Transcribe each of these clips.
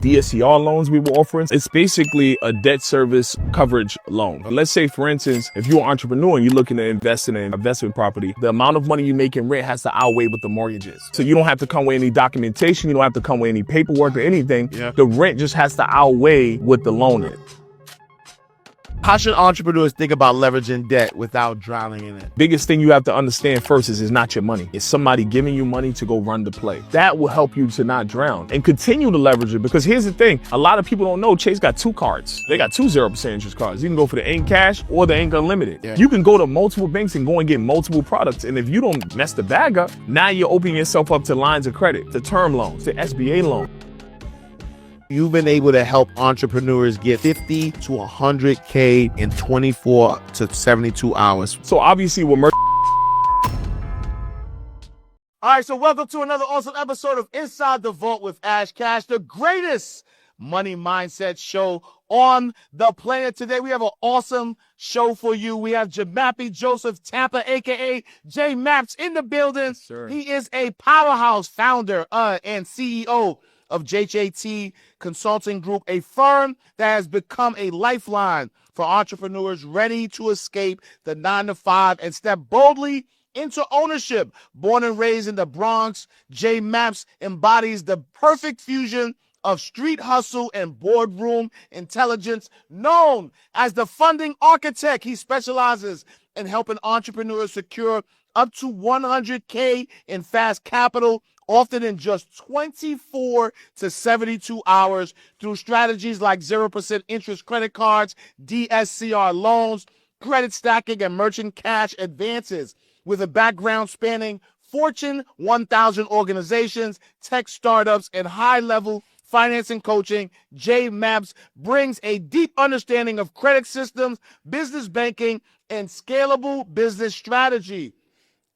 DSCR loans we were offering. It's basically a debt service coverage loan. Let's say, for instance, if you're an entrepreneur and you're looking to invest in an investment property, the amount of money you make in rent has to outweigh what the mortgage is. So you don't have to come with any documentation. You don't have to come with any paperwork or anything. The rent just has to outweigh what the loan is. How should entrepreneurs think about leveraging debt without drowning in it? Biggest thing you have to understand first is it's not your money. It's somebody giving you money to go run the play. That will help you to not drown and continue to leverage it, because here's the thing. A lot of people don't know Chase got 2 cards. They got 2 0% interest cards. You can go for the Ain't Cash or the Ain't Unlimited. You can go to multiple banks and go and get multiple products. And if you don't mess the bag up, now you're opening yourself up to lines of credit, to term loans, to SBA loans. You've been able to help entrepreneurs get 50 to 100K in 24 to 72 hours. So obviously we're All right, so welcome to another awesome episode of Inside the Vault with Ash Cash, the greatest money mindset show on the planet. Today we have an awesome show for you. We have Jmapie Tapa, aka Jmaps, in the building. Yes, sir. He is a powerhouse founder and CEO of JJT Consulting Group, a firm that has become a lifeline for entrepreneurs ready to escape the 9-to-5 and step boldly into ownership. Born and raised in the Bronx, Jmaps embodies the perfect fusion of street hustle and boardroom intelligence. Known as the funding architect, he specializes in helping entrepreneurs secure up to 100K in fast capital, often in just 24 to 72 hours, through strategies like 0% interest credit cards, DSCR loans, credit stacking, and merchant cash advances. With a background spanning Fortune 1000 organizations, tech startups, and high-level financing coaching, Jmaps brings a deep understanding of credit systems, business banking, and scalable business strategy.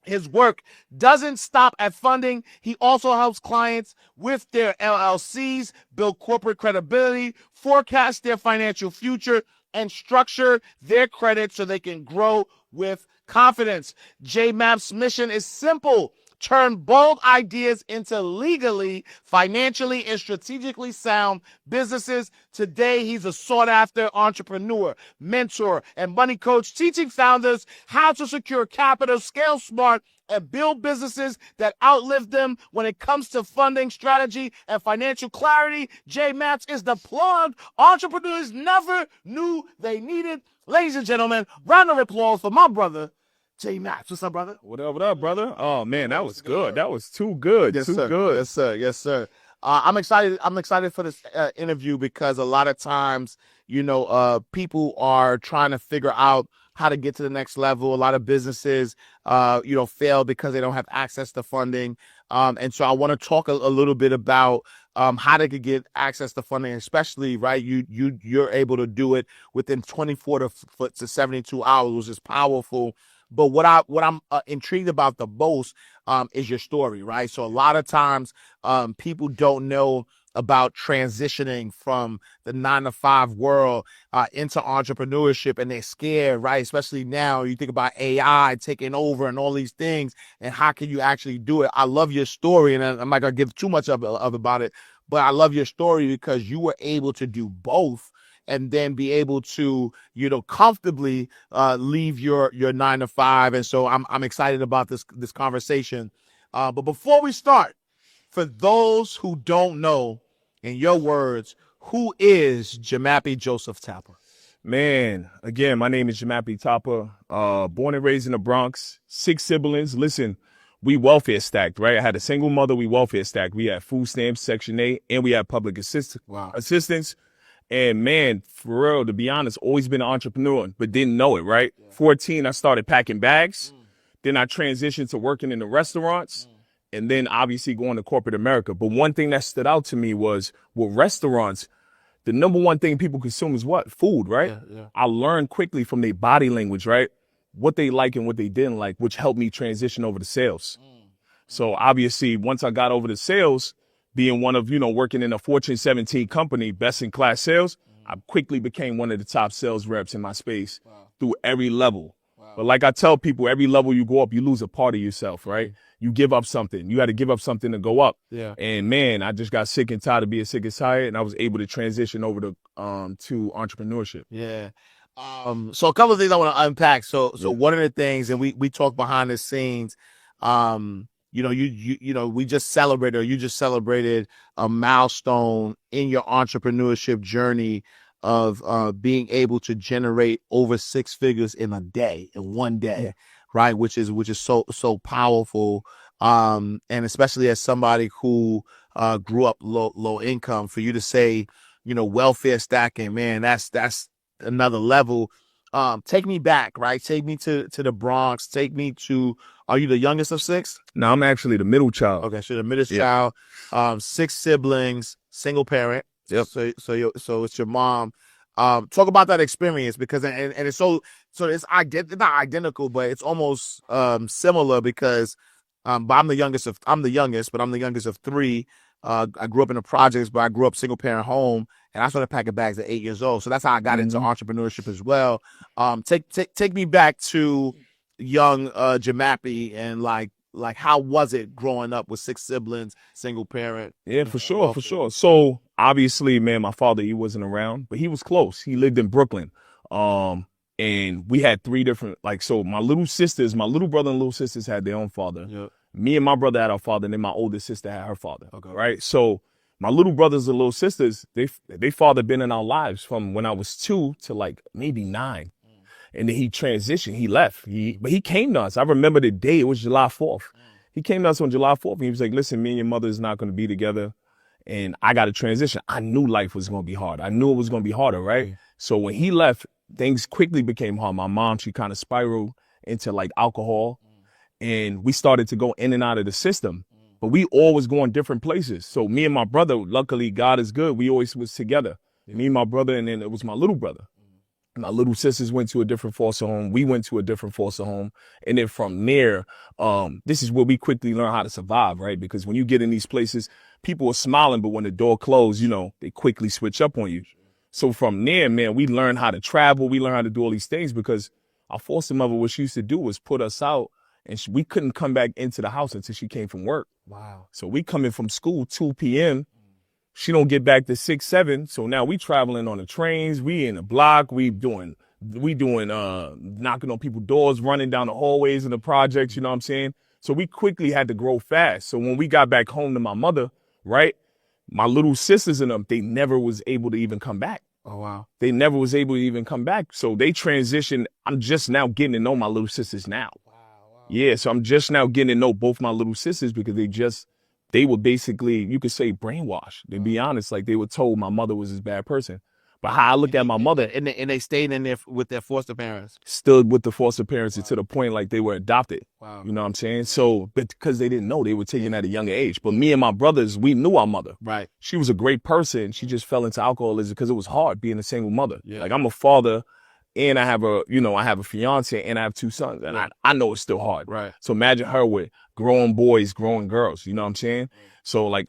His work doesn't stop at funding. He also helps clients with their LLCs, build corporate credibility, forecast their financial future, and structure their credit so they can grow with confidence. Jmap's mission is simple: turn bold ideas into legally, financially, and strategically sound businesses. Today, he's a sought-after entrepreneur, mentor, and money coach, teaching founders how to secure capital, scale smart, and build businesses that outlive them. When it comes to funding, strategy, and financial clarity, Jmaps is the plug entrepreneurs never knew they needed. Ladies and gentlemen, round of applause for my brother, Jmaps. What's up, brother? What up, brother? Oh man, that was good. That was too good. Yes, too sir. good. Yes, sir. Yes, sir. I'm excited. I'm excited for this interview because a lot of times, people are trying to figure out how to get to the next level. A lot of businesses, fail because they don't have access to funding. And so I want to talk a little bit about how they could get access to funding, especially, right? You're able to do it within 24 to 72 hours, which is powerful. But what I'm intrigued about the most is your story, right? So a lot of times people don't know about transitioning from the 9-to-5 world into entrepreneurship, and they're scared, right? Especially now, you think about AI taking over and all these things, and how can you actually do it? I love your story, and I'm not gonna give too much of about it, but I love your story because you were able to do both, and then be able to, comfortably leave your 9-to-5. And so I'm excited about this conversation. But before we start, for those who don't know, in your words, who is Jmapie Tapa? Man, again, my name is Jmapie Tapa. Born and raised in the Bronx, 6 siblings. Listen, we welfare stacked, right? I had a single mother. We welfare stacked. We had food stamps, Section 8, and we had public assistance. And man, for real, to be honest, always been an entrepreneur, but didn't know it, right? 14, I started packing bags. Then I transitioned to working in the restaurants, and then obviously going to corporate America. But one thing that stood out to me was with restaurants, the number one thing people consume is what? Food, right? I learned quickly from their body language, right? What they like and what they didn't like, which helped me transition over to sales. So obviously, once I got over to sales, being one of, working in a Fortune 17 company, best in class sales, I quickly became one of the top sales reps in my space through every level. But like I tell people, every level you go up, you lose a part of yourself, right? You give up something. You had to give up something to go up. Yeah. And man, I just got sick and tired of being sick and tired, and I was able to transition over to entrepreneurship. Yeah. So a couple of things I want to unpack. So Yeah. one of the things, and we talk behind the scenes, you know, we just celebrated, or you just celebrated a milestone in your entrepreneurship journey of being able to generate over 6 figures in one day, right? Which is so powerful. And especially as somebody who grew up low income, for you to say, you know, welfare stacking, man, that's another level. Take me back, right? Take me to the Bronx. Take me to. Are you the youngest of 6? No, I'm actually the middle child. Okay, so the middle child. 6 siblings, single parent. Yep. So it's your mom. Talk about that experience, because and it's so it's not identical, but it's almost similar, because but I'm the youngest, but I'm the youngest of 3. I grew up in the projects, but I grew up single parent home, and I started packing bags at 8 years old. So that's how I got into entrepreneurship as well. Take me back to young Jmapie, and like how was it growing up with 6 siblings, single parent? Yeah, for sure. So obviously, man, my father, he wasn't around, but he was close. He lived in Brooklyn. And we had 3 different, so my little brother and little sisters had their own father. Yep. Me and my brother had our father, and then my oldest sister had her father. Okay. Right. So my little brothers and little sisters, they father been in our lives from when I was 2 to maybe 9. And then he transitioned. He left. But he came to us. I remember the day. It was July 4th. He came to us on July 4th, and he was like, listen, me and your mother is not going to be together, and I got to transition. I knew life was going to be hard. I knew it was going to be harder, right? So when he left, things quickly became hard. My mom, she kind of spiraled into alcohol, and we started to go in and out of the system. But we always going different places. So me and my brother, luckily, God is good, we always was together. Me and my brother, and then it was my little brother. My little sisters went to a different foster home. We went to a different foster home. And then from there, this is where we quickly learn how to survive, right? Because when you get in these places, people are smiling, but when the door closed, they quickly switch up on you. So from there, man, we learned how to travel. We learned how to do all these things, because our foster mother, what she used to do was put us out, and we couldn't come back into the house until she came from work. Wow. So we coming from school 2 p.m., she don't get back to 6, 7. So now we traveling on the trains. We in the block. We doing knocking on people's doors, running down the hallways in the projects. You know what I'm saying? So we quickly had to grow fast. So when we got back home to my mother, right, my little sisters and them, they never was able to even come back. Oh, wow. They never was able to even come back. So they transitioned. I'm just now getting to know my little sisters now. Wow. Yeah. So I'm just now getting to know both my little sisters, because they were basically, you could say, brainwashed. To be honest, they were told my mother was this bad person. But how I looked at my mother, and they stayed in there with their foster parents. Stood with the foster parents to the point they were adopted. Wow. You know what I'm saying? So, but because they didn't know, they were taken at a younger age. But me and my brothers, we knew our mother. Right. She was a great person. She just fell into alcoholism because it was hard being a single mother. Yeah. I'm a father, and I have a fiance, and I have 2 sons, and I know it's still hard. Right. So imagine her with growing boys, growing girls. You know what I'm saying? So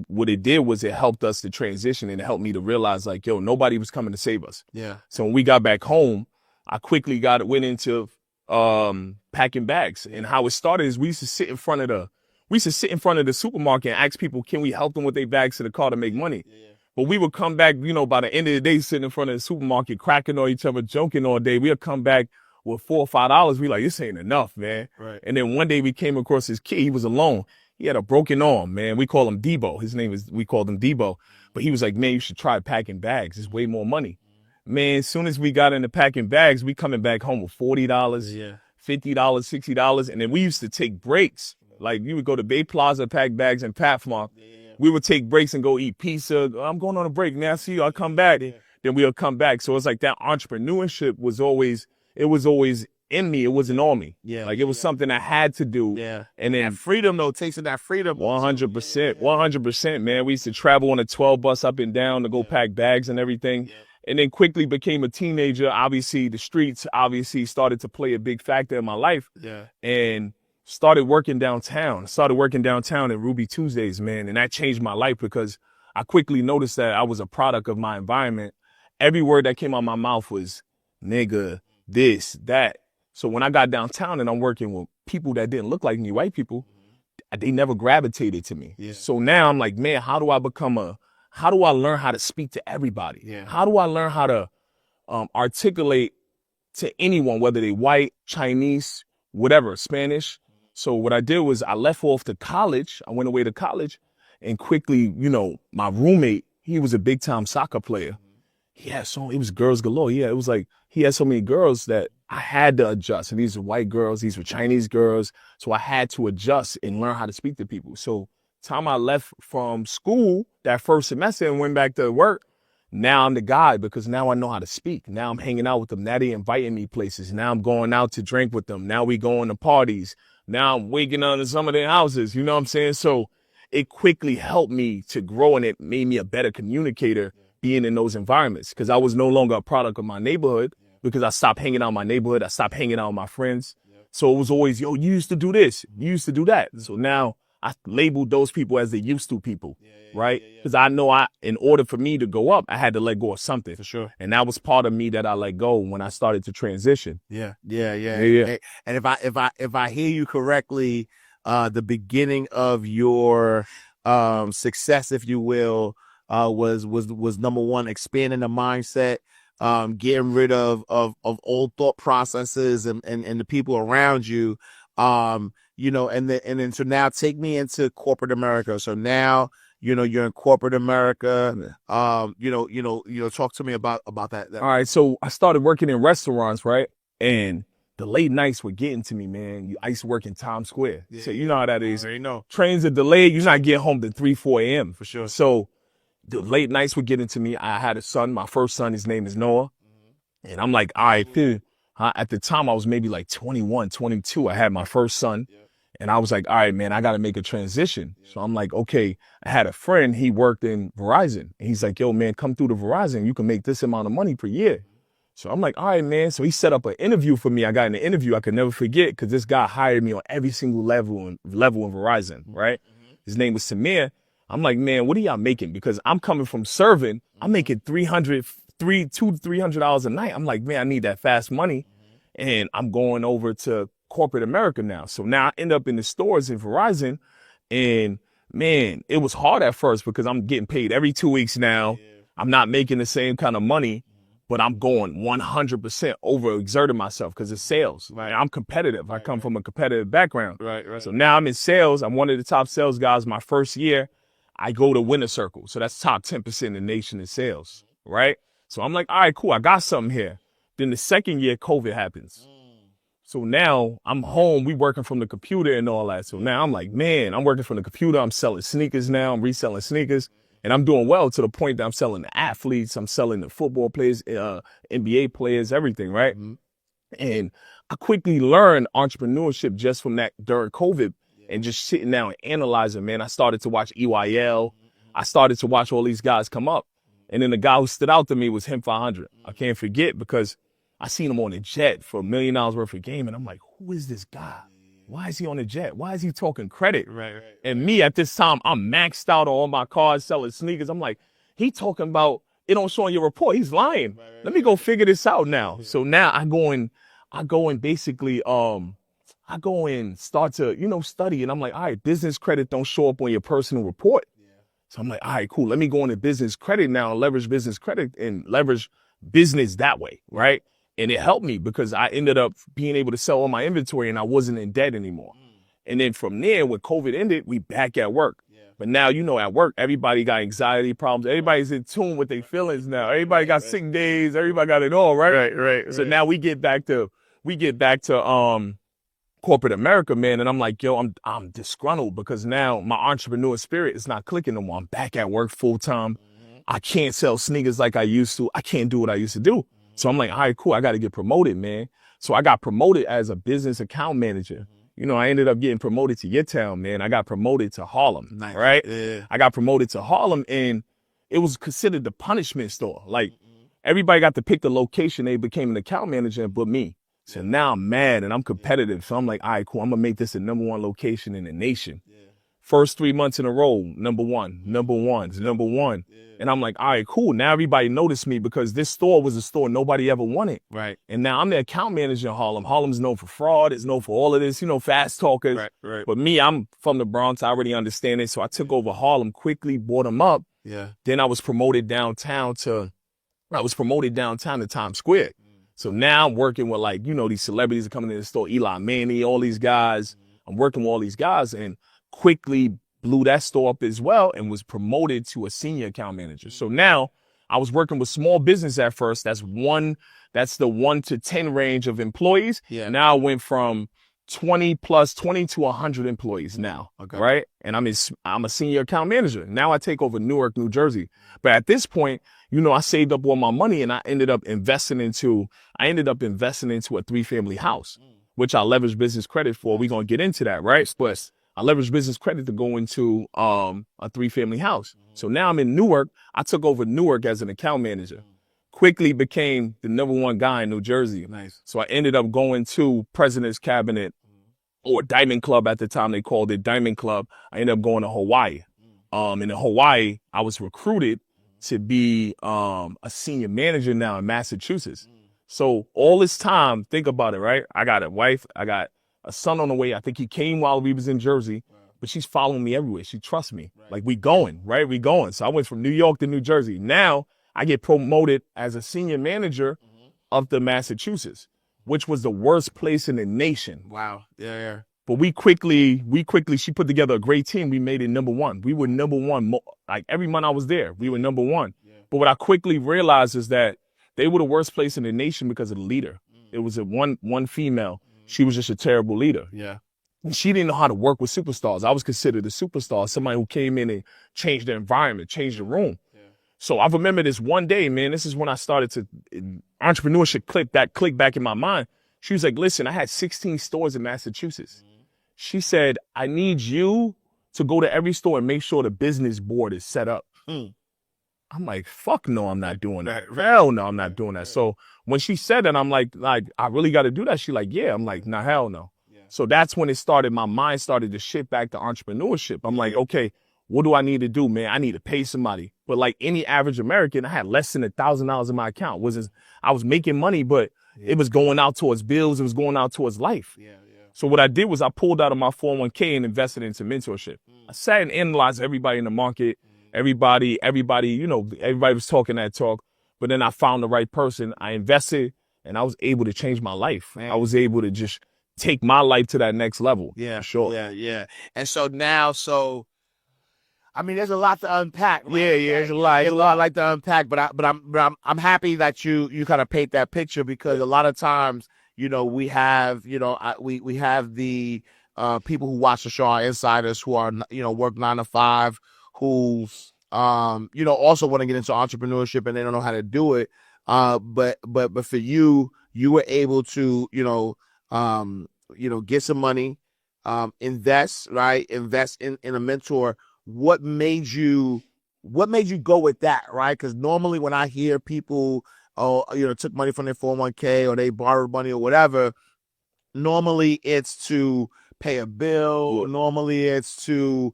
what it did was it helped us to transition, and it helped me to realize nobody was coming to save us. Yeah. So when we got back home, I quickly went into packing bags. And how it started is we used to sit in front of the supermarket and ask people, can we help them with their bags to the car to make money? Yeah. But we would come back, by the end of the day, sitting in front of the supermarket, cracking on each other, joking all day. We'd come back with $4 or $5. We this ain't enough, man. Right. And then one day we came across this kid. He was alone. He had a broken arm, man. We call him Debo. We called him Debo. But he was like, man, you should try packing bags. It's way more money. Man, as soon as we got into packing bags, we coming back home with $40, $50, $60. And then we used to take breaks. We would go to Bay Plaza, pack bags, and Pathmark. We would take breaks and go eat pizza. I'm going on a break. Man, I see you. I'll come back. Then we'll come back. So it's that entrepreneurship was always in me. It wasn't on me. Yeah. It was something I had to do. Yeah. And then freedom, though, tasting that freedom. 100%. 100%, man. We used to travel on a 12 bus up and down to go pack bags and everything. Yeah. And then quickly became a teenager. Obviously, the streets started to play a big factor in my life. Yeah. And started working downtown. At Ruby Tuesdays, man. And that changed my life, because I quickly noticed that I was a product of my environment. Every word that came out of my mouth was nigga, this, that. So when I got downtown and I'm working with people that didn't look like me, white people, they never gravitated to me. Yeah. So now I'm like, man, how do I learn how to speak to everybody? Yeah. How do I learn how to articulate to anyone, whether they white, Chinese, whatever, Spanish? So what I did was I left off to college. I went away to college and quickly, my roommate, he was a big time soccer player. It was girls galore. Yeah, it was like he had so many girls that I had to adjust. And these were white girls, these were Chinese girls. So I had to adjust and learn how to speak to people. So time I left from school that first semester and went back to work, now I'm the guy because now I know how to speak. Now I'm hanging out with them. Now they inviting me places. Now I'm going out to drink with them. Now we going to parties. Now I'm waking up in some of their houses. You know what I'm saying? So it quickly helped me to grow and it made me a better communicator being in those environments because I was no longer a product of my neighborhood because I stopped hanging out in my neighborhood. I stopped hanging out with my friends. So it was always, yo, you used to do this. You used to do that. So now I labeled those people as the used to people, right? Because I know in order for me to go up, I had to let go of something. For sure. And that was part of me that I let go when I started to transition. Yeah. Yeah. And if I hear you correctly, the beginning of your success, if you will, was number one, expanding the mindset, getting rid of old thought processes and the people around you, and then so now take me into corporate America. So now, you're in corporate America. Talk to me about that. All right. So I started working in restaurants, right? And the late nights were getting to me, man. I used to work in Times Square. So you know how that is. Trains are delayed. You're not getting home to 3, 4 a.m. For sure. So the late nights were getting to me. I had a son, my first son, his name is Noah. And I'm like, all right, at the time I was maybe like 21, 22. I had my first son. And I was like, all right, man, I got to make a transition. So I'm like, okay, I had a friend, he worked in Verizon. And he's like, yo, man, come through to Verizon. You can make this amount of money per year. So I'm like, all right, man. So he set up an interview for me. I got an interview I could never forget because this guy hired me on every single level in Verizon, right? His name was Samir. I'm like, man, what are y'all making? Because I'm coming from serving. I'm making $200 to $300 a night. I'm like, man, I need that fast money. And I'm going over to corporate America now. So now I end up in the stores in Verizon. And man, it was hard at first because I'm getting paid every 2 weeks now. I'm not making the same kind of money, but I'm going 100% overexerting myself because it's sales. Right? I'm competitive. I come from a competitive background. Right. So now I'm in sales. I'm one of the top sales guys. My first year, I go to Winner Circle. So that's top 10% in the nation in sales, right? So I'm like, all right, cool. I got something here. Then the second year, COVID happens. So now I'm home. We working from the computer and all that. So now I'm like, man, I'm working from the computer. I'm selling sneakers now. I'm reselling sneakers. And I'm doing well to the point that I'm selling the athletes. I'm selling the football players, NBA players, everything, right? And I quickly learned entrepreneurship just from that during COVID and just sitting down and analyzing, man. I started to watch EYL. I started to watch all these guys come up. And then the guy who stood out to me was him 500. I can't forget because I seen him on a jet for $1 million worth of game. And I'm like, who is this guy? Why is he on a jet? Why is he talking credit? Right. And me at this time, I'm maxed out on all my cars, selling sneakers. I'm like, he talking about it don't show on your report. He's lying. Let me go figure this out now. So now I go and basically, I go and start to, study. And I'm like, all right, business credit don't show up on your personal report. So I'm like, all right, cool. Let me go into business credit now and leverage business credit and leverage business that way, right? And it helped me because I ended up being able to sell all my inventory and I wasn't in debt anymore. And then from there, when COVID ended, we back at work. But now, at work, everybody got anxiety problems. Everybody's in tune with their feelings now. Everybody got sick days. Everybody got it all, right? Right. So now we get back to corporate America, man. And I'm like, yo, I'm disgruntled because now my entrepreneur spirit is not clicking no more. I'm back at work full time. I can't sell sneakers like I used to. I can't do what I used to do. So I'm like, all right, cool. I got to get promoted, man. So I got promoted as a business account manager. I ended up getting promoted to your town, man. I got promoted to Harlem, Nice. right? Yeah. I got promoted to Harlem and it was considered the punishment store. Like everybody got to pick the location. They became an account manager, but me. So now I'm mad and I'm competitive. So I'm like, all right, cool. I'm going to make this the #1 location in the nation First 3 months in a row, number one. And I'm like, all right, cool. Now everybody noticed me because this store was a store nobody ever wanted. Right. And now I'm the account manager in Harlem. Harlem's known for fraud. It's known for all of this, fast talkers. Right. But me, I'm from the Bronx. I already understand it. So I took over Harlem quickly, bought them up. Yeah. Then I was promoted downtown to Times Square. So now I'm working with these celebrities are coming in the store, Eli Manny, all these guys. I'm working with all these guys and quickly blew that store up as well and was promoted to a senior account manager. So now I was working with small business at first. That's the 1 to 10 range of employees. Yeah. Now I went from 20 to 100 employees now. Okay. Right. And I'm a senior account manager. Now I take over Newark, New Jersey. But at this point, I saved up all my money and I ended up investing into a 3-family house, which I leveraged business credit for. We're going to get into that. Right. But I leveraged business credit to go into a 3-family house. So now I'm in Newark. I took over Newark as an account manager. Quickly became the number 1 guy in New Jersey. Nice. So I ended up going to President's Cabinet or Diamond Club at the time. They called it Diamond Club. I ended up going to Hawaii. And in Hawaii, I was recruited to be a senior manager now in Massachusetts. So all this time, think about it, right? I got a wife. I got a son on the way. I think he came while we was in Jersey, but she's following me everywhere. She trusts me. Right. Like we going. So I went from New York to New Jersey. Now I get promoted as a senior manager of the Massachusetts, which was the worst place in the nation. Wow. Yeah. But we quickly, she put together a great team. We made it number 1. We were number 1. Like every month I was there, we were number 1. Yeah. But what I quickly realized is that they were the worst place in the nation because of the leader. It was a one female. She was just a terrible leader. Yeah. And she didn't know how to work with superstars. I was considered a superstar, somebody who came in and changed the environment, changed the room. Yeah. So I remember this one day, man, this is when I started to entrepreneurship click back in my mind. She was like, listen, I had 16 stores in Massachusetts. She said, I need you to go to every store and make sure the business board is set up. I'm like, fuck no, I'm not doing that. Hell no, I'm not doing that. So when she said that, I'm like, I really got to do that. She like, yeah. I'm like, nah, hell no. Yeah. So that's when it started. My mind started to shift back to entrepreneurship. I'm like, okay, what do I need to do, man? I need to pay somebody. But like any average American, I had less than $1,000 in my account. I was making money, but it was going out towards bills. It was going out towards life. Yeah. So what I did was I pulled out of my 401k and invested into mentorship. I sat and analyzed everybody in the market. Everybody, everybody was talking that talk, but then I found the right person. I invested and I was able to change my life. Man. I was able to just take my life to that next level. Yeah. Sure. Yeah. And so now, I mean, there's a lot to unpack. Yeah. There's a lot like to unpack, but I'm happy that you kind of paint that picture because a lot of times, we have, we have the people who watch the show, our insiders who are, work 9 to 5, who, also want to get into entrepreneurship and they don't know how to do it. But for you were able to, get some money, invest in a mentor. What made you go with that? Right. Cause normally when I hear people, took money from their 401k or they borrowed money or whatever, normally it's to pay a bill. Normally it's to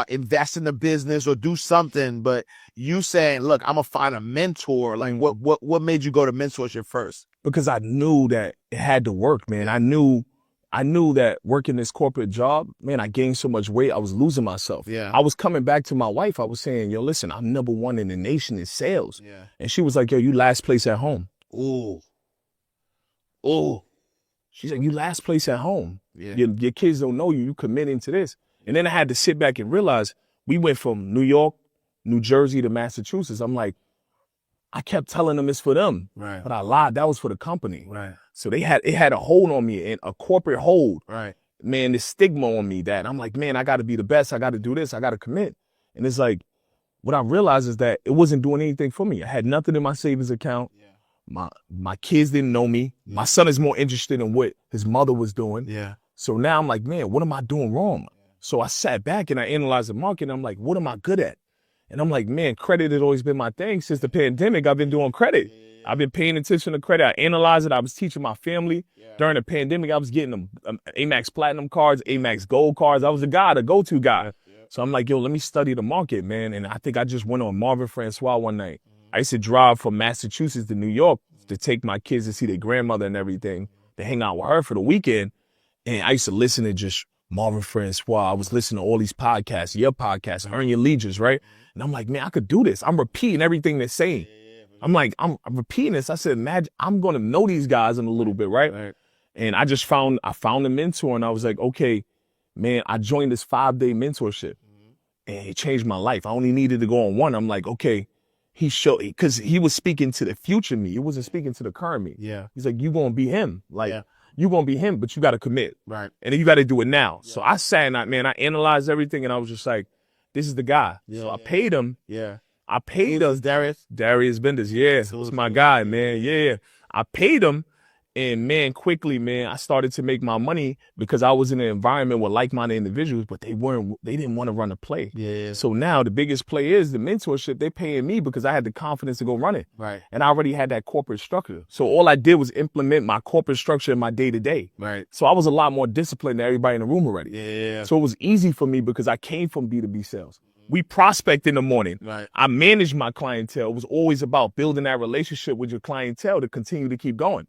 invest in the business or do something. But you saying, look, I'm gonna find a mentor. Like what made you go to mentorship first? Because I knew that it had to work, man. I knew that working this corporate job, man, I gained so much weight. I was losing myself. Yeah. I was coming back to my wife. I was saying, yo, listen, I'm number 1 in the nation in sales. Yeah. And she was like, yo, you last place at home. Ooh. She's like, you last place at home. Yeah. Your kids don't know you. You committing to this. And then I had to sit back and realize we went from New York, New Jersey to Massachusetts. I'm like, I kept telling them it's for them. Right. But I lied. That was for the company. Right. So it had a hold on me, and a corporate hold. Right. Man, the stigma on me that I'm like, man, I got to be the best. I got to do this. I got to commit. And it's like, what I realized is that it wasn't doing anything for me. I had nothing in my savings account. Yeah. My kids didn't know me. Yeah. My son is more interested in what his mother was doing. Yeah. So now I'm like, man, what am I doing wrong? Yeah. So I sat back and I analyzed the market. And I'm like, what am I good at? And I'm like, man, credit had always been my thing. Since the pandemic, I've been doing credit. Yeah. I've been paying attention to credit. I analyzed it. I was teaching my family. Yeah. During the pandemic, I was getting them Amex Platinum cards, Amex Gold cards. I was the go-to guy. Yeah. So I'm like, yo, let me study the market, man. And I think I just went on Marvin Francois one night. I used to drive from Massachusetts to New York to take my kids to see their grandmother and everything, to hang out with her for the weekend. And I used to listen to just Marvin Francois. I was listening to all these podcasts, your podcast, Earn Your Legions, right? And I'm like, man, I could do this. I'm repeating everything they're saying. I'm like, I'm repeating this. I said, imagine I'm going to know these guys in a little bit, right? And I found a mentor, and I was like, okay, man, I joined this 5-day mentorship, and it changed my life. I only needed to go on one. I'm like, okay, because he was speaking to the future me. He wasn't speaking to the current me. Yeah. He's like, you going to be him. Like, you going to be him, but you got to commit. Right. And you got to do it now. Yeah. So I sat and I analyzed everything, and I was just like, this is the guy. Yeah. So I paid him. Yeah. I paid him. Darius Benders. Yeah. It's my guy, man. Yeah. I paid him. And man, quickly, man, I started to make my money because I was in an environment with like-minded individuals, but they didn't want to run a play. Yeah. So now the biggest play is the mentorship. They're paying me because I had the confidence to go run it. Right. And I already had that corporate structure. So all I did was implement my corporate structure in my day-to-day. Right. So I was a lot more disciplined than everybody in the room already. Yeah. So it was easy for me because I came from B2B sales. We prospect in the morning. Right. I managed my clientele. It was always about building that relationship with your clientele to continue to keep going.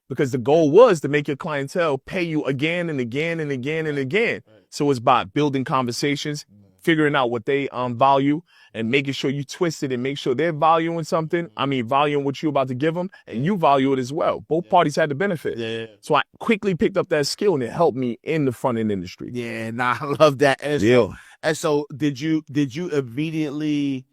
Because the goal was to make your clientele pay you again and again and again and again. So it's about building conversations, figuring out what they value, and making sure you twist it and make sure they're valuing something. Valuing what you're about to give them, and you value it as well. Both parties had the benefit. Yeah. So I quickly picked up that skill, and it helped me in the front end industry. Yeah, I love that. And so did you immediately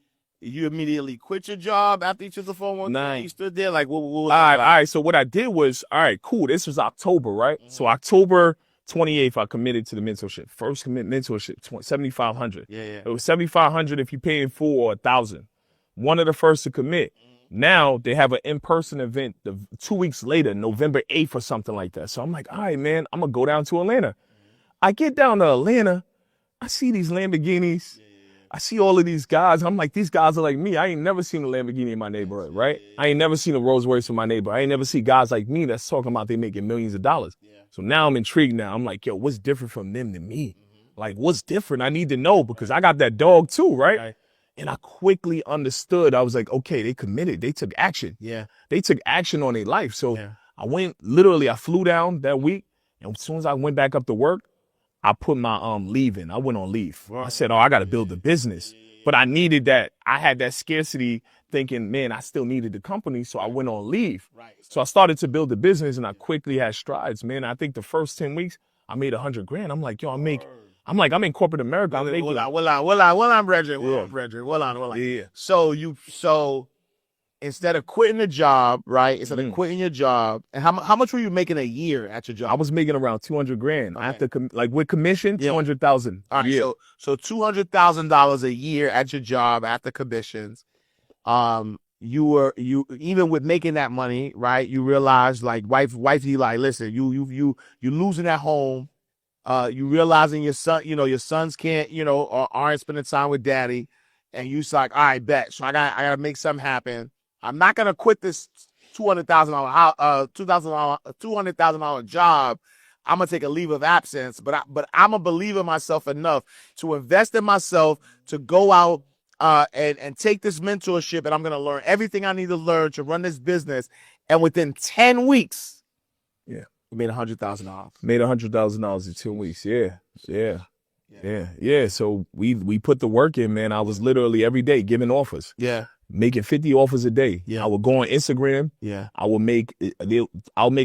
quit your job after you took the 401k? Nah. You stood there like, what was all right. So what I did was, all right, cool. This was October, right? So October 28th, I committed to the mentorship. First mentorship, $7,500. Yeah. It was $7,500 if you're paying full or $1,000. One of the first to commit. Now they have an in-person event 2 weeks later, November 8th or something like that. So I'm like, all right, man, I'm going to go down to Atlanta. I get down to Atlanta. I see these Lamborghinis. I see all of these guys. I'm like, these guys are like me. I ain't never seen a Lamborghini in my neighborhood, right? I ain't never seen a Rolls Royce in my neighborhood. I ain't never see guys like me that's talking about they making millions of dollars. Yeah. So now I'm intrigued now. I'm like, yo, what's different from them than me? Like, what's different? I need to know because I got that dog too, right? And I quickly understood. I was like, okay, they committed. They took action. Yeah. They took action on their life. So I flew down that week. And as soon as I went back up to work, I put my leave in. I went on leave. Right. I said, I got to build a business. But I needed that. I had that scarcity thinking, man, I still needed the company. So I went on leave. Right. So I started to build a business and I quickly had strides, man. I think the first 10 weeks, I made $100,000. I'm like, yo, I'm in corporate America. Well on, Bridget. Yeah. So instead of quitting the job, right? Instead of quitting your job, and how much were you making a year at your job? I was making around $200,000. I have to with commission, $200,000. All right, so $200,000 a year at your job after commissions. You even with making that money, right? You realize like wifey, like, listen, you losing at home. You realizing your sons can't, or aren't spending time with daddy, and you's like, all right, bet. So I gotta make something happen. I'm not gonna quit this $200,000 job. I'm gonna take a leave of absence, but I'm a believer in myself enough to invest in myself to go out and take this mentorship, and I'm gonna learn everything I need to learn to run this business. And within 10 weeks, we made $100,000. Made $100,000 in 2 weeks. Yeah. So we put the work in, man. I was literally every day giving offers. Yeah. Making 50 offers a day. Yeah. I would go on Instagram. Yeah. I'll make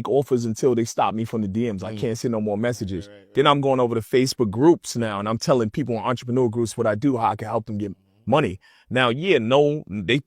offers until they stop me from the DMs. I can't send no more messages. Right. Then I'm going over to Facebook groups now, and I'm telling people in entrepreneur groups what I do, how I can help them get money. Now, a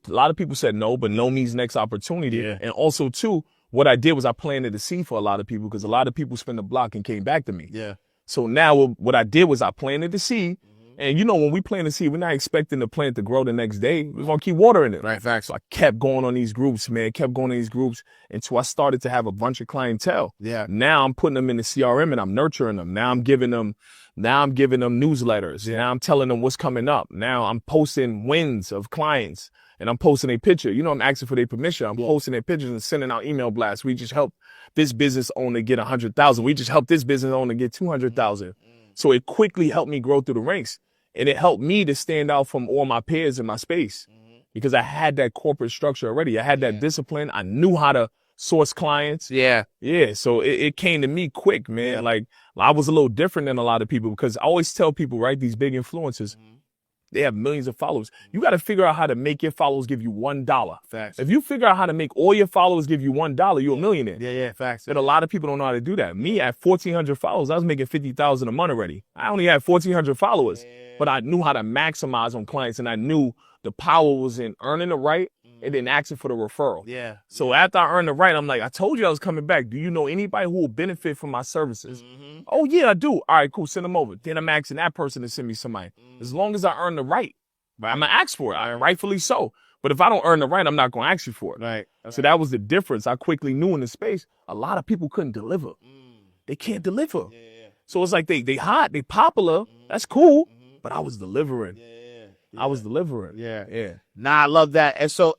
lot of people said no, but no means next opportunity. Yeah. And also, too, what I did was I planted a seed for a lot of people because a lot of people spent the block and came back to me. Yeah. So now what I did was I planted the seed. And when we plant a seed, we're not expecting the plant to grow the next day. We're going to keep watering it. Right, facts. So I kept going on these groups, man, until I started to have a bunch of clientele. Yeah. Now I'm putting them in the CRM and I'm nurturing them. Now I'm giving them newsletters. Yeah. Now I'm telling them what's coming up. Now I'm posting wins of clients and I'm posting a picture. I'm asking for their permission. I'm posting their pictures and sending out email blasts. We just helped this business owner get 100,000. We just helped this business owner get 200,000. So it quickly helped me grow through the ranks. And it helped me to stand out from all my peers in my space because I had that corporate structure already. I had that discipline. I knew how to source clients. Yeah. Yeah. So it came to me quick, man. Yeah. Like I was a little different than a lot of people because I always tell people, right, these big influencers, they have millions of followers. You got to figure out how to make your followers give you $1. Facts. If you figure out how to make all your followers give you $1, you're a millionaire. Yeah. Facts. But a lot of people don't know how to do that. Me at 1,400 followers, I was making $50,000 a month already. I only had 1,400 followers, but I knew how to maximize on clients, and I knew the power was in earning the right and then asking for the referral. Yeah. So after I earned the right, I'm like, I told you I was coming back. Do you know anybody who will benefit from my services? Oh, yeah, I do. All right, cool. Send them over. Then I'm asking that person to send me somebody. As long as I earn the right, I'm going to ask for it. Rightfully so. But if I don't earn the right, I'm not going to ask you for it. Right. So that was the difference. I quickly knew in the space, a lot of people couldn't deliver. They can't deliver. So it's like they hot, they popular. That's cool. But I was delivering. I was delivering. Yeah. Nah, I love that. And so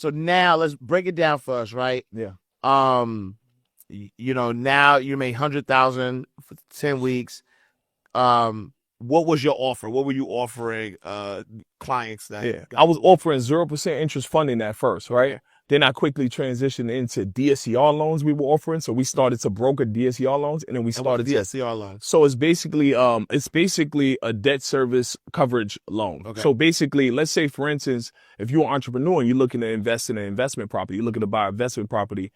now let's break it down for us, right? Yeah. You know, now you made 100,000 for 10 weeks. What was your offer? What were you offering clients that? Yeah. I was offering 0% interest funding at first, right? Then I quickly transitioned into DSCR loans we were offering. So we started to broker DSCR loans, and then we started DSCR loans. So it's basically a debt service coverage loan. Okay. So basically, let's say for instance, if you're an entrepreneur and you're looking to invest in an investment property, you're looking to buy an investment property,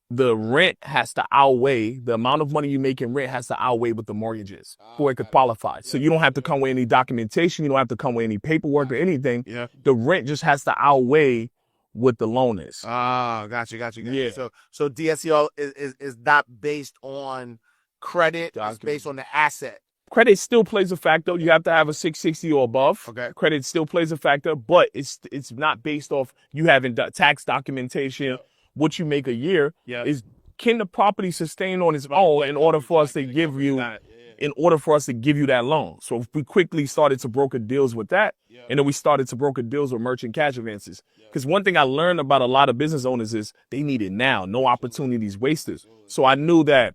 the rent has to outweigh the amount of money you make in rent has to outweigh what the mortgage is before it could qualify. So you don't have to come with any documentation. You don't have to come with any paperwork or anything. Yeah. The rent just has to outweigh what the loan is. Gotcha. Yeah. So DSCR is not based on credit. It's based on the asset. Credit still plays a factor. You have to have a 660 or above. Okay. Credit still plays a factor, but it's not based off you having tax documentation. What you make a year is, can the property sustain on its own in order for us to give you that loan? So we quickly started to broker deals with that. And then we started to broker deals with merchant cash advances. Because one thing I learned about a lot of business owners is they need it now. No opportunities wasted. So I knew that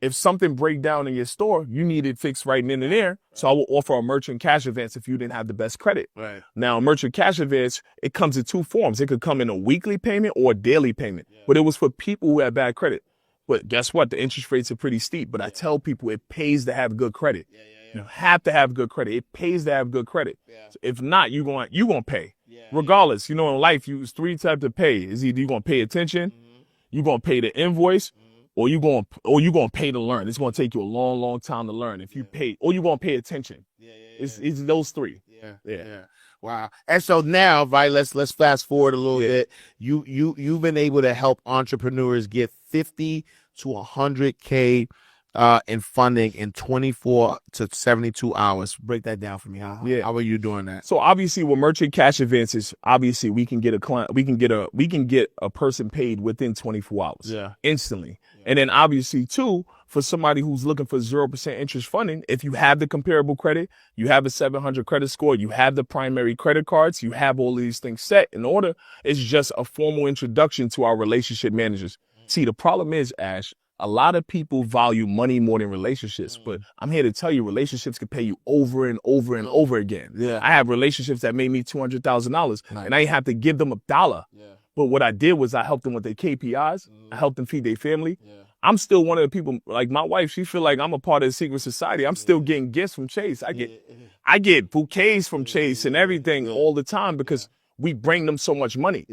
if something break down in your store, you need it fixed right then and there. So I will offer a merchant cash advance if you didn't have the best credit. Right. Now, a merchant cash advance, it comes in two forms. It could come in a weekly payment or a daily payment. But it was for people who had bad credit. But guess what? The interest rates are pretty steep. But I tell people it pays to have good credit. You have to have good credit. It pays to have good credit. So if not, you're going to pay. Regardless, you know, in life, you use three types of pay. Is either you're going to pay attention, you're going to pay the invoice, or you going to pay to learn. It's going to take you a long, long time to learn. If you pay, or you're going to pay attention. It's those three. Yeah. Wow. And so now, right, let's fast forward a little bit. You've been able to help entrepreneurs get 50 to 100K in funding in 24 to 72 hours. Break that down for me. How are you doing that? So obviously with merchant cash advances, obviously we can get a client, we can get a person paid within 24 hours. Instantly. And then obviously too, for somebody who's looking for 0% interest funding, if you have the comparable credit, you have a 700 credit score, you have the primary credit cards, you have all these things set in order, it's just a formal introduction to our relationship managers. See, the problem is, Ash, a lot of people value money more than relationships, but I'm here to tell you relationships can pay you over and over and over again. I have relationships that made me $200,000 and I didn't have to give them $1. But what I did was I helped them with their KPIs. I helped them feed their family. I'm still one of the people, like my wife, she feel like I'm a part of the secret society. I'm still getting gifts from Chase. I get bouquets from Chase and everything all the time because we bring them so much money.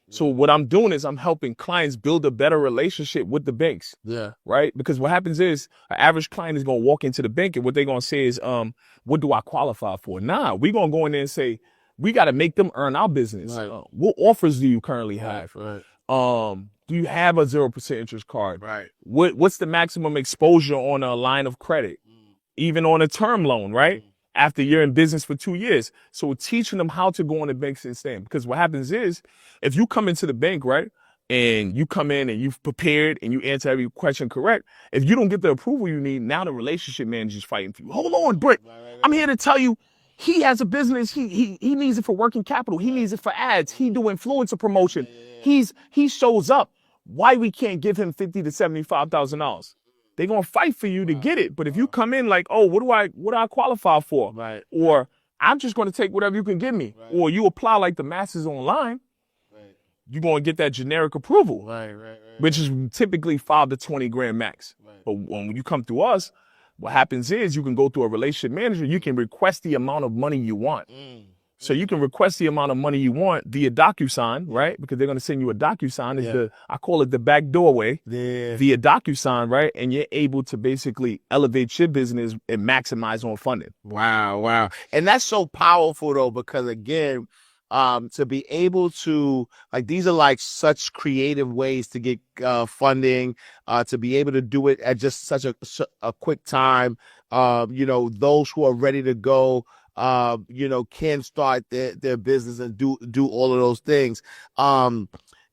So what I'm doing is I'm helping clients build a better relationship with the banks. Right? Because what happens is an average client is going to walk into the bank and what they're going to say is, what do I qualify for? Nah, we're going to go in there and say, we got to make them earn our business. What offers do you currently have? Do you have a 0% interest card? What's the maximum exposure on a line of credit? Even on a term loan, right? After you're in business for 2 years. So teaching them how to go on the banks and stand. Because what happens is, if you come into the bank, right, and you come in and you've prepared and you answer every question correct, if you don't get the approval you need, now the relationship manager's fighting for you. Hold on, Britt. I'm here to tell you, he has a business. He needs it for working capital. He needs it for ads. He do influencer promotion. He shows up. Why we can't give him $50,000 to $75,000? they're gonna fight for you to get it. But if you come in like, oh, what do I qualify for? Right. Or I'm just gonna take whatever you can give me. Right. Or you apply like the masses online, Right. you're gonna get that generic approval. Right. Which is typically 5 to 20 grand max. Right. But when you come through us, what happens is you can go through a relationship manager, you can request the amount of money you want. So you can request the amount of money you want via DocuSign, right? Because they're going to send you a DocuSign. I call it the back doorway via DocuSign, right? And you're able to basically elevate your business and maximize on funding. Wow. And that's so powerful though, because again, to be able to, like, these are like such creative ways to get funding, to be able to do it at just such a quick time. Those who are ready to go, can start their business and do all of those things.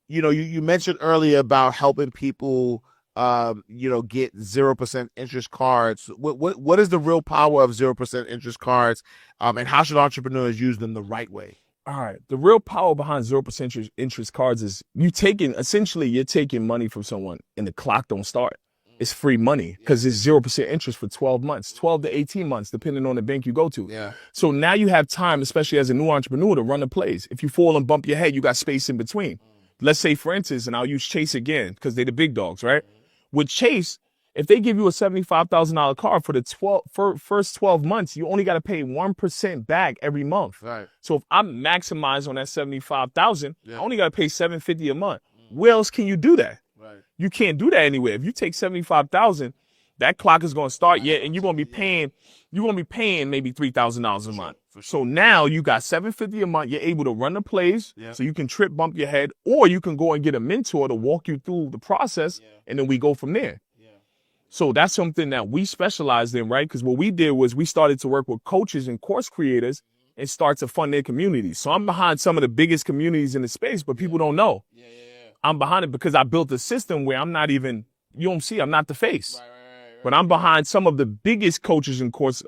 You mentioned earlier about helping people, get 0% interest cards. What is the real power of 0% interest cards? And how should entrepreneurs use them the right way? All right. The real power behind 0% interest cards is you're taking money from someone and the clock don't start. It's free money because it's 0% interest for 12 months, 12 to 18 months, depending on the bank you go to. Yeah. So now you have time, especially as a new entrepreneur, to run the plays. If you fall and bump your head, you got space in between. Let's say, for instance, and I'll use Chase again because they're the big dogs, right? With Chase, if they give you a $75,000 card for the first 12 months, you only got to pay 1% back every month. Right. So if I maximize on that $75,000, I only got to pay $750 a month. Where else can you do that? Right. You can't do that anywhere. If you take $75,000, that clock is going to start and you're going to be paying maybe $3,000 a month. So now you got $750 a month. You're able to run the plays, so you can trip bump your head, or you can go and get a mentor to walk you through the process, and then we go from there. So that's something that we specialized in, right? Because what we did was we started to work with coaches and course creators and start to fund their communities. So I'm behind some of the biggest communities in the space, but people don't know. I'm behind it because I built a system where I'm not even, I'm not the face. But I'm behind some of the biggest coaches and course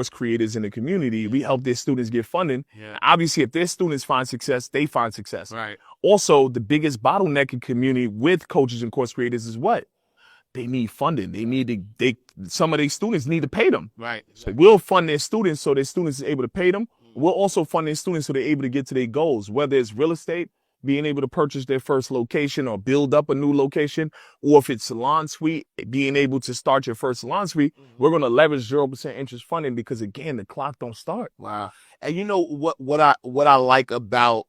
creators in the community. We help their students get funding. Obviously, if their students find success, they find success. Right. Also, the biggest bottleneck in community with coaches and course creators is what? They need funding. Some of their students need to pay them. Right. So we'll fund their students so their students are able to pay them. We'll also fund their students so they're able to get to their goals, whether it's real estate, being able to purchase their first location or build up a new location, or if it's salon suite, being able to start your first salon suite. We're going to leverage 0% interest funding because, again, the clock don't start. Wow. And you know what I like about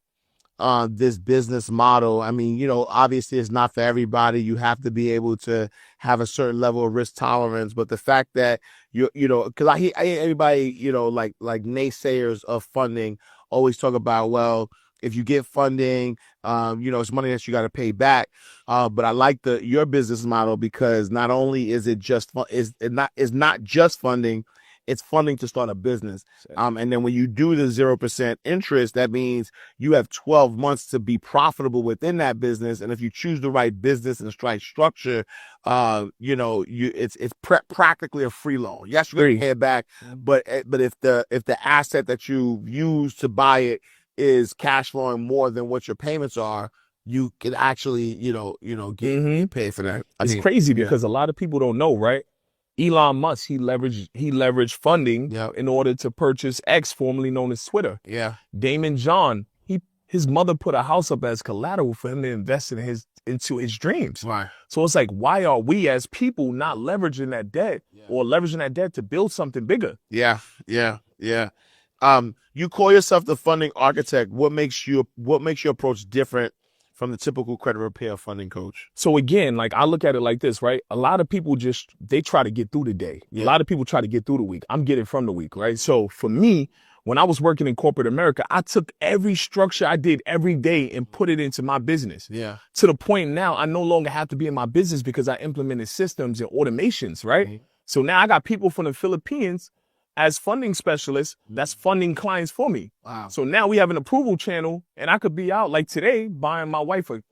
this business model, I mean, obviously it's not for everybody. You have to be able to have a certain level of risk tolerance. But the fact that because I hear everybody, like naysayers of funding always talk about, well, if you get funding, it's money that you got to pay back. But I like your business model because not only is it not just funding, it's funding to start a business. And then when you do the 0% interest, that means you have 12 months to be profitable within that business. And if you choose the right business and right structure, it's practically a free loan. Yes, you're going to pay it back, but if the asset that you use to buy it is cash flowing more than what your payments are, you can actually, get paid for that. It's crazy because a lot of people don't know, right? Elon Musk, he leveraged funding in order to purchase X, formerly known as Twitter. Yeah. Damon John, his mother put a house up as collateral for him to invest into his dreams. Right. So it's like, why are we as people not leveraging that debt or leveraging that debt to build something bigger? Yeah. You call yourself the funding architect. What makes your approach different from the typical credit repair funding coach? So again, like I look at it like this, right? A lot of people they try to get through the day. A lot of people try to get through the week. I'm getting from the week, right? So for me, when I was working in corporate America, I took every structure I did every day and put it into my business. Yeah. To the point now, I no longer have to be in my business because I implemented systems and automations, right? So now I got people from the Philippines as funding specialists that's funding clients for me. Wow. So now we have an approval channel and I could be out like today buying my wife a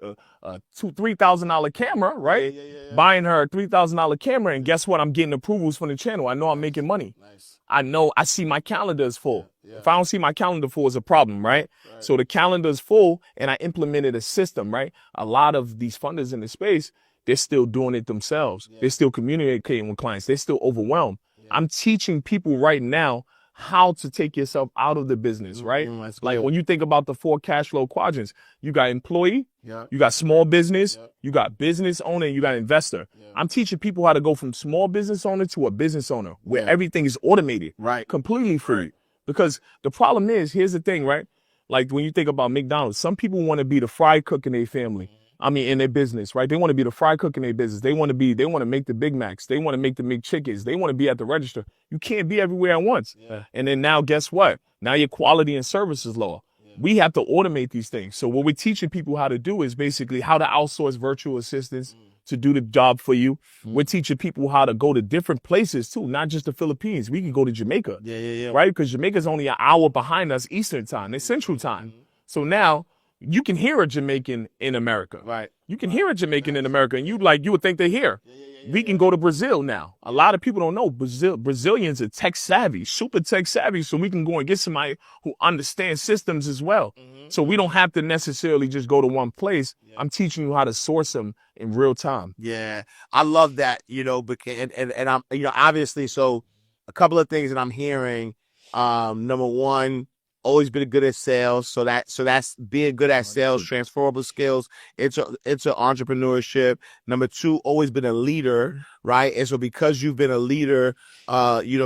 $3,000 camera, right? Buying her a $3,000 camera. And guess what? I'm getting approvals from the channel. I know I'm making money. Nice. I see my calendar is full. If I don't see my calendar full, it's a problem, right? So the calendar is full and I implemented a system, right? A lot of these funders in the space, they're still doing it themselves. They're still communicating with clients. They're still overwhelmed. I'm teaching people right now how to take yourself out of the business, right? Like when you think about the 4 cash flow quadrants, you got employee, you got small business, you got business owner, and you got investor. I'm teaching people how to go from small business owner to a business owner where everything is automated, completely free. Because the problem is, here's the thing, right? Like when you think about McDonald's, some people want to be the fry cook in their family. I mean, in their business, right? They want to be the fry cook in their business. They want to make the Big Macs. They want to make the McChickens. They want to be at the register. You can't be everywhere at once. And then now, guess what? Now your quality and service is lower. We have to automate these things. So what we're teaching people how to do is basically how to outsource virtual assistants to do the job for you. We're teaching people how to go to different places too, not just the Philippines. We can go to Jamaica, right? Because Jamaica's only an hour behind us Eastern time. It's Central time. So now you can hear a Jamaican in America. You can hear a Jamaican in America, and you would think they're here. We can go to Brazil now. A lot of people don't know Brazilians are tech savvy, super tech savvy. So we can go and get somebody who understands systems as well. So we don't have to necessarily just go to one place. I'm teaching you how to source them in real time. Yeah, I love that, because, and I'm, obviously, so a couple of things that I'm hearing. Number one, always been good at sales. So that's being good at sales, transferable skills. It's entrepreneurship. Number 2, always been a leader, right? And so because you've been a leader,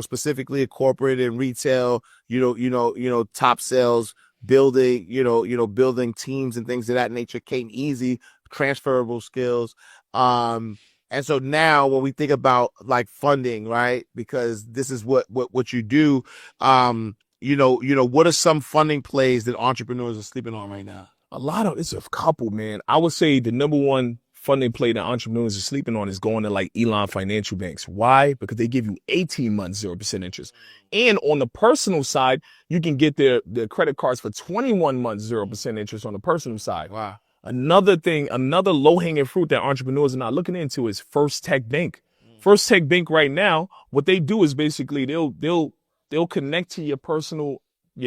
specifically in corporate and retail, top sales, building, building teams and things of that nature came easy, transferable skills. And so now when we think about like funding, right? Because this is what you do, what are some funding plays that entrepreneurs are sleeping on right now? It's a couple, man. I would say the number one funding play that entrepreneurs are sleeping on is going to like Elon financial banks. Why? Because they give you 18 months, 0% interest. And on the personal side, you can get their credit cards for 21 months, 0% interest on the personal side. Wow. Another low-hanging fruit that entrepreneurs are not looking into is First Tech Bank. First Tech Bank right now, what they do is basically they'll connect to your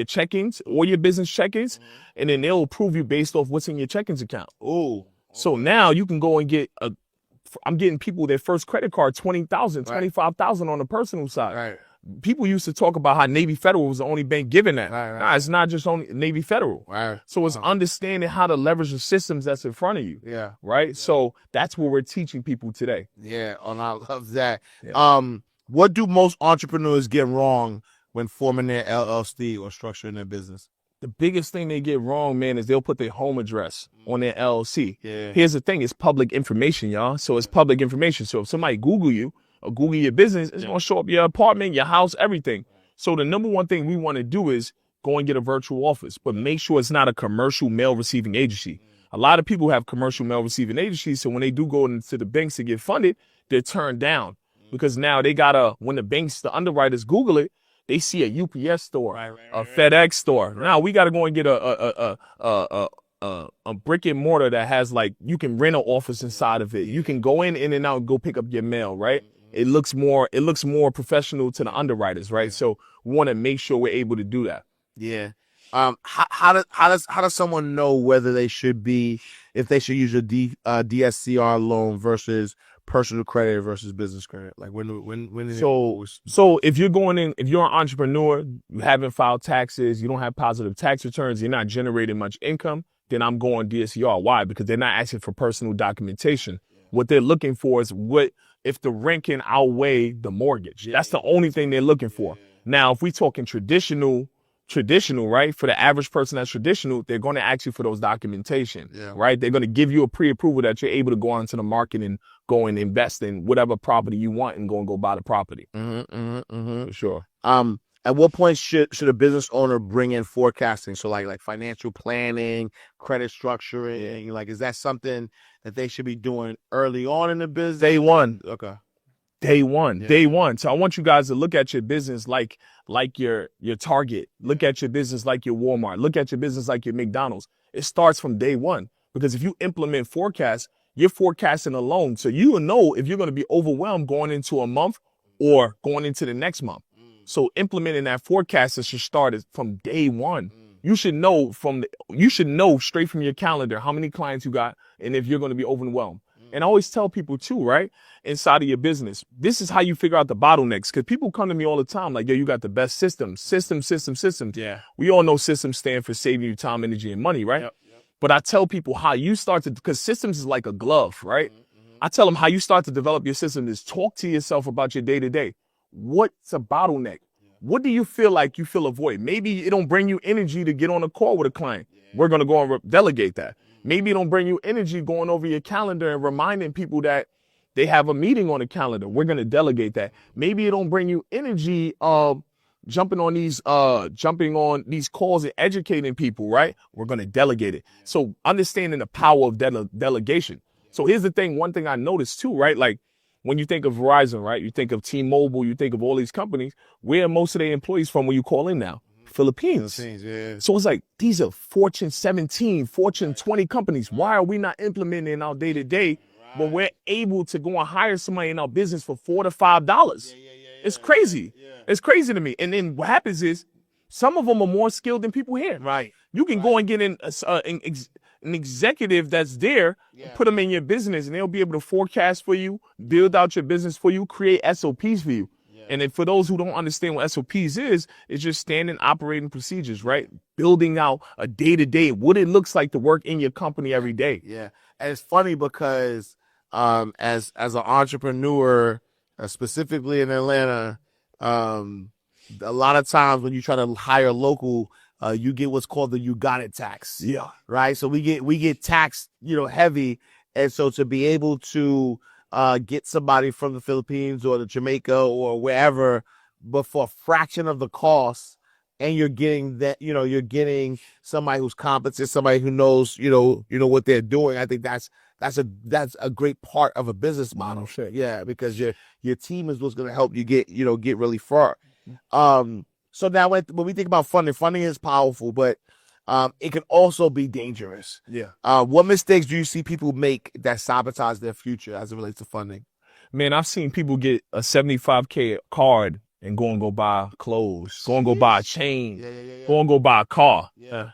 check-ins or your business check-ins, and then they'll approve you based off what's in your check-ins account. So now you can go and get I'm getting people their first credit card, $20,000, $25,000 on the personal side. People used to talk about how Navy Federal was the only bank giving that. Nah, it's not just only Navy Federal. So it's understanding how to leverage the systems that's in front of you. So that's what we're teaching people today. And I love that. What do most entrepreneurs get wrong when forming their LLC or structuring their business? The biggest thing they get wrong, man, is they'll put their home address on their LLC. Here's the thing. It's public information, y'all. So it's public information. So if somebody Google you or Google your business, it's going to show up your apartment, your house, everything. So the number one thing we want to do is go and get a virtual office, but make sure it's not a commercial mail receiving agency. A lot of people have commercial mail receiving agencies. So when they do go into the banks to get funded, they're turned down because now they when the underwriters Google it, they see a UPS store, a FedEx store. Now we got to go and get a brick and mortar that has you can rent an office inside of it. You can go in and out and go pick up your mail, right? It looks more professional to the underwriters, right? So we want to make sure we're able to do that. How does someone know whether they should use a DSCR loan versus personal credit versus business credit? Like when is so if you're if you're an entrepreneur, you haven't filed taxes, you don't have positive tax returns, you're not generating much income, then I'm going DSCR. Why? Because they're not asking for personal documentation. What they're looking for is if the rent can outweigh the mortgage. That's the only thing they're looking for. Now, if we talking traditional, right? For the average person that's traditional, they're going to ask you for those documentation, right? They're going to give you a pre-approval that you're able to go onto the market and go and invest in whatever property you want and go buy the property. For sure. At what point should a business owner bring in forecasting? So like financial planning, credit structuring, is that something that they should be doing early on in the business? Day one. Okay. Day one. So I want you guys to look at your business like your Target. Look at your business like your Walmart. Look at your business like your McDonald's. It starts from day one. Because if you implement forecasts, you're forecasting a loan. So you will know if you're going to be overwhelmed going into a month or going into the next month. So implementing that forecast should start from day one. You should know straight from your calendar how many clients you got and if you're going to be overwhelmed. And I always tell people too, right? Inside of your business, this is how you figure out the bottlenecks. Because people come to me all the time like, yo, you got the best systems. Yeah. We all know systems stand for saving you time, energy, and money, right? Yep. But I tell people how you start to, because systems is like a glove, right? I tell them how you start to develop your system is talk to yourself about your day to day. What's a bottleneck? What do you feel like you feel a void? Maybe it don't bring you energy to get on a call with a client. We're going to go and delegate that. Maybe it don't bring you energy going over your calendar and reminding people that they have a meeting on the calendar. We're going to delegate that. Maybe it don't bring you energy jumping on these calls and educating people, right? We're going to delegate it. So understanding the power of delegation. So here's the thing. One thing I noticed too, right? Like when you think of Verizon, right? You think of T-Mobile, you think of all these companies. Where are most of their employees from when you call in now? Philippines. Yeah. So it's like, these are Fortune 17, Fortune 20 companies. Why are we not implementing in our day to day when we're able to go and hire somebody in our business for $4 to $5? It's crazy. It's crazy to me. And then what happens is some of them are more skilled than people here. Right. You can go and get an executive that's there, put them in your business, and they'll be able to forecast for you, build out your business for you, create SOPs for you. And then for those who don't understand what SOPs is, it's just standard operating procedures, right? Building out a day-to-day, what it looks like to work in your company every day. Yeah. And it's funny because as an entrepreneur, specifically in Atlanta, a lot of times when you try to hire local, you get what's called the you got it tax. Yeah. Right. So we get taxed, heavy. And so to be able to get somebody from the Philippines or the Jamaica or wherever, but for a fraction of the cost, and you're getting that, you're getting somebody who's competent, somebody who knows, what they're doing. I think that's a great part of a business model. Sure. Yeah, because your team is what's going to help you get really far. So now when we think about funding is powerful, but it can also be dangerous. Yeah. What mistakes do you see people make that sabotage their future as it relates to funding? Man, I've seen people get a $75K card and go buy clothes, go buy a chain, go buy a car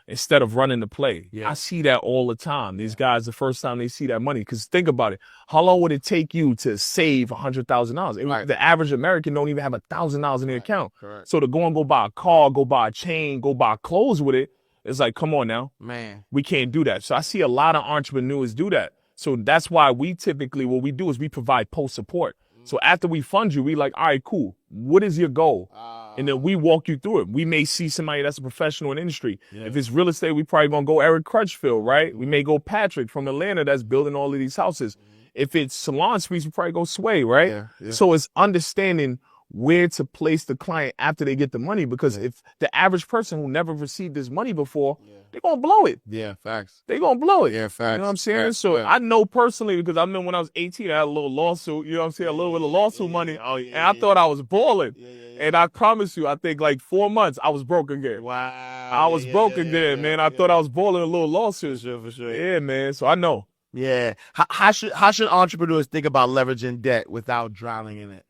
instead of running the play. Yeah. I see that all the time. These guys, the first time they see that money, because think about it. How long would it take you to save $100,000? Right. The average American don't even have $1,000 in their account. Correct. So to go buy a car, go buy a chain, go buy clothes with it, it's like, come on now. Man. We can't do that. So I see a lot of entrepreneurs do that. So that's why we typically, what we do is we provide post support. So after we fund you, we like, all right, cool. What is your goal? And then we walk you through it. We may see somebody that's a professional in the industry. Yeah. If it's real estate, we probably gonna go Eric Crutchfield, right? We may go Patrick from Atlanta that's building all of these houses. If it's salon suites, we probably go Sway, right? Yeah. So it's understanding where to place the client after they get the money, because if the average person who never received this money before, they're gonna blow it. Yeah, facts. They're gonna blow it. Yeah, facts. You know what I'm saying? Facts. So I know personally, because I remember when I was 18, I had a little lawsuit, you know what I'm saying? A little bit of lawsuit money. And I thought I was balling. And I promise you, I think like 4 months, I was broke again. Wow. I was broke again, man. I thought I was balling a little lawsuit. For sure. Yeah, man. So I know. Yeah. How should entrepreneurs think about leveraging debt without drowning in it?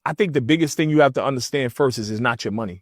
I think the biggest thing you have to understand first is it's not your money.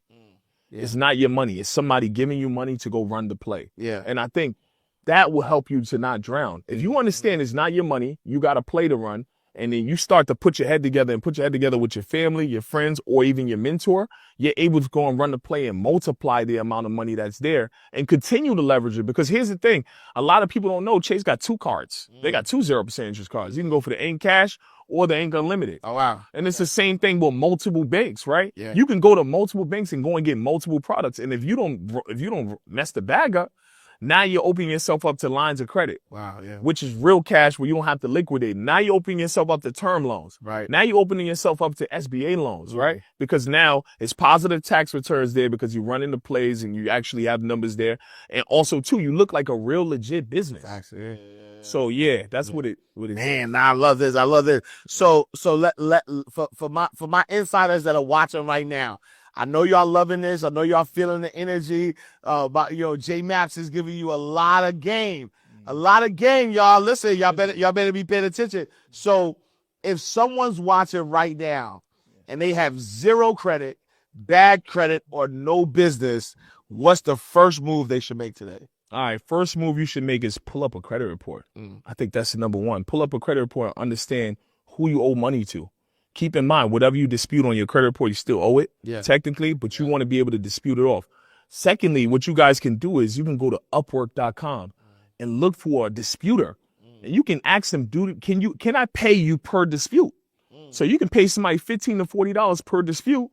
Yeah. It's not your money. It's somebody giving you money to go run the play. Yeah. And I think that will help you to not drown. If you understand it's not your money, you got a play to run, and then you start to put your head together with your family, your friends, or even your mentor, you're able to go and run the play and multiply the amount of money that's there and continue to leverage it. Because here's the thing. A lot of people don't know Chase got 2 cards. They got 2 0% interest cards. You can go for the Ain't Cash or the Ain't Unlimited. Oh, wow. And it's the same thing with multiple banks, right? Yeah. You can go to multiple banks and go and get multiple products. And if you don't mess the bag up, now you're opening yourself up to lines of credit. Wow, yeah. Which is real cash where you don't have to liquidate. Now you're opening yourself up to term loans. Right. Now you're opening yourself up to SBA loans, right? Because now it's positive tax returns there because you run into plays and you actually have numbers there. And also, too, you look like a real legit business. Tax, yeah. So yeah, that's what it is. Man, nah, I love this. So for my insiders that are watching right now, I know y'all loving this. I know y'all feeling the energy. But Jmaps is giving you a lot of game. A lot of game, y'all. Listen, y'all better be paying attention. So if someone's watching right now and they have 0 credit, bad credit, or no business, what's the first move they should make today? All right, first move you should make is pull up a credit report. I think that's the number one. Pull up a credit report, understand who you owe money to. Keep in mind, whatever you dispute on your credit report, you still owe it, technically, but you want to be able to dispute it off. Secondly, what you guys can do is you can go to Upwork.com and look for a disputer. And you can ask them, can I pay you per dispute? So you can pay somebody $15 to $40 per dispute.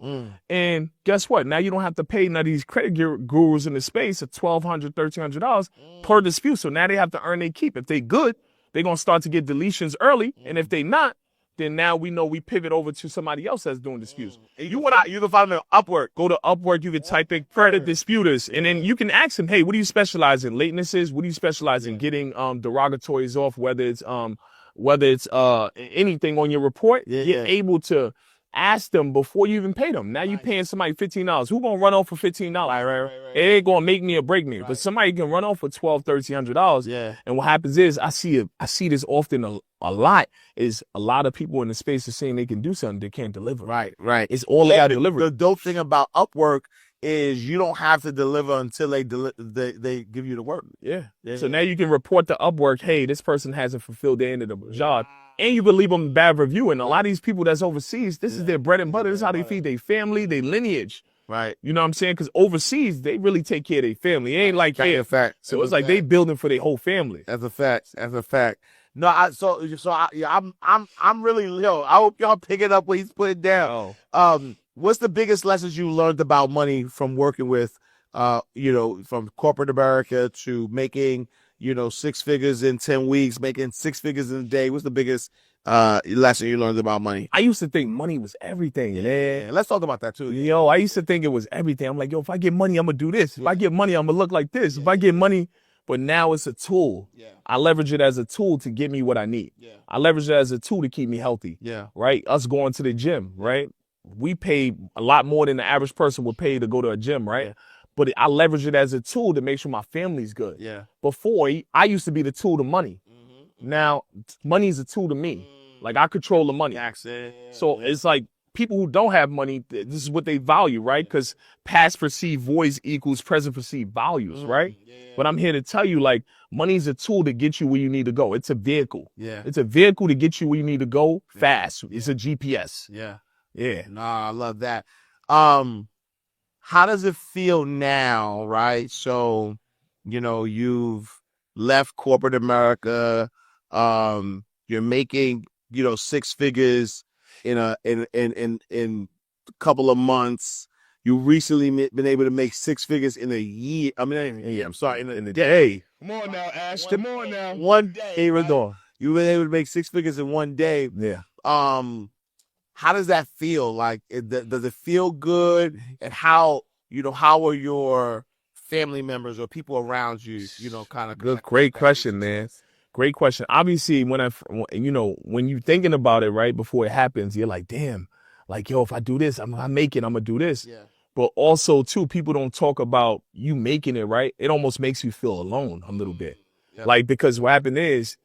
And guess what? Now you don't have to pay none of these credit gurus in the space of $1,200, $1,300 per dispute. So now they have to earn their keep. If they good, they're going to start to get deletions early. And if they not, then now we know we pivot over to somebody else that's doing disputes. You can find them on Upwork. Go to Upwork, you can type in credit disputers, and then you can ask them, hey, what do you specialize in? Latenesses? What do you specialize in? Getting derogatories off, whether it's anything on your report, you're able to ask them before you even pay them. Now you paying somebody $15. Who gonna run off for $15? Right. It ain't gonna make me or break me. But somebody can run off for $1,200, $1,300. Yeah. And what happens is I see this often a lot is a lot of people in the space are saying they can do something, they can't deliver. Right. It's all they gotta deliver. The dope thing about Upwork is you don't have to deliver until they give you the work. Yeah. So now you can report to Upwork, hey, this person hasn't fulfilled their end of the job. And you can leave them a bad review. And a lot of these people that's overseas, this is their bread and butter. This is how they feed their family, their lineage. Right. You know what I'm saying? Because overseas, they really take care of their family. It ain't like here. That's a fact. So it's like they building for their whole family. That's a fact. No, I'm really, I hope y'all picking up what he's putting down. What's the biggest lessons you learned about money from working with, from corporate America to making, 6 figures in 10 weeks, making 6 figures in a day? What's the biggest lesson you learned about money? I used to think money was everything. Yeah, let's talk about that too. I used to think it was everything. I'm like, if I get money, I'm going to do this. If I get money, I'm going to look like this. If I get money, but now it's a tool. I leverage it as a tool to get me what I need. I leverage it as a tool to keep me healthy. Right? Us going to the gym, right? We pay a lot more than the average person would pay to go to a gym, right? But I leverage it as a tool to make sure my family's good. Before, I used to be the tool to money. Now, money is a tool to me. Like, I control the money. So it's like people who don't have money, this is what they value, right? Because past perceived voice equals present perceived values, right? But I'm here to tell you, like, money is a tool to get you where you need to go. It's a vehicle. It's a vehicle to get you where you need to go fast. It's a GPS. Nah, I love that. How does it feel now, right? So, you've left corporate America. You're making, 6 figures in a couple of months. You recently been able to make 6 figures in a year. In a day. Come on now, Ash. Come on now. One day. Right? You've been able to make 6 figures in one day. How does that feel? Like, does it feel good? And how are your family members or people around you, kind of? Great question, man. Great question. Obviously, when you're thinking about it, right, before it happens, you're like, damn, like, if I do this, I make it, I'm going to do this. But also, too, people don't talk about you making it, right? It almost makes you feel alone a little bit. Like, because what happened is,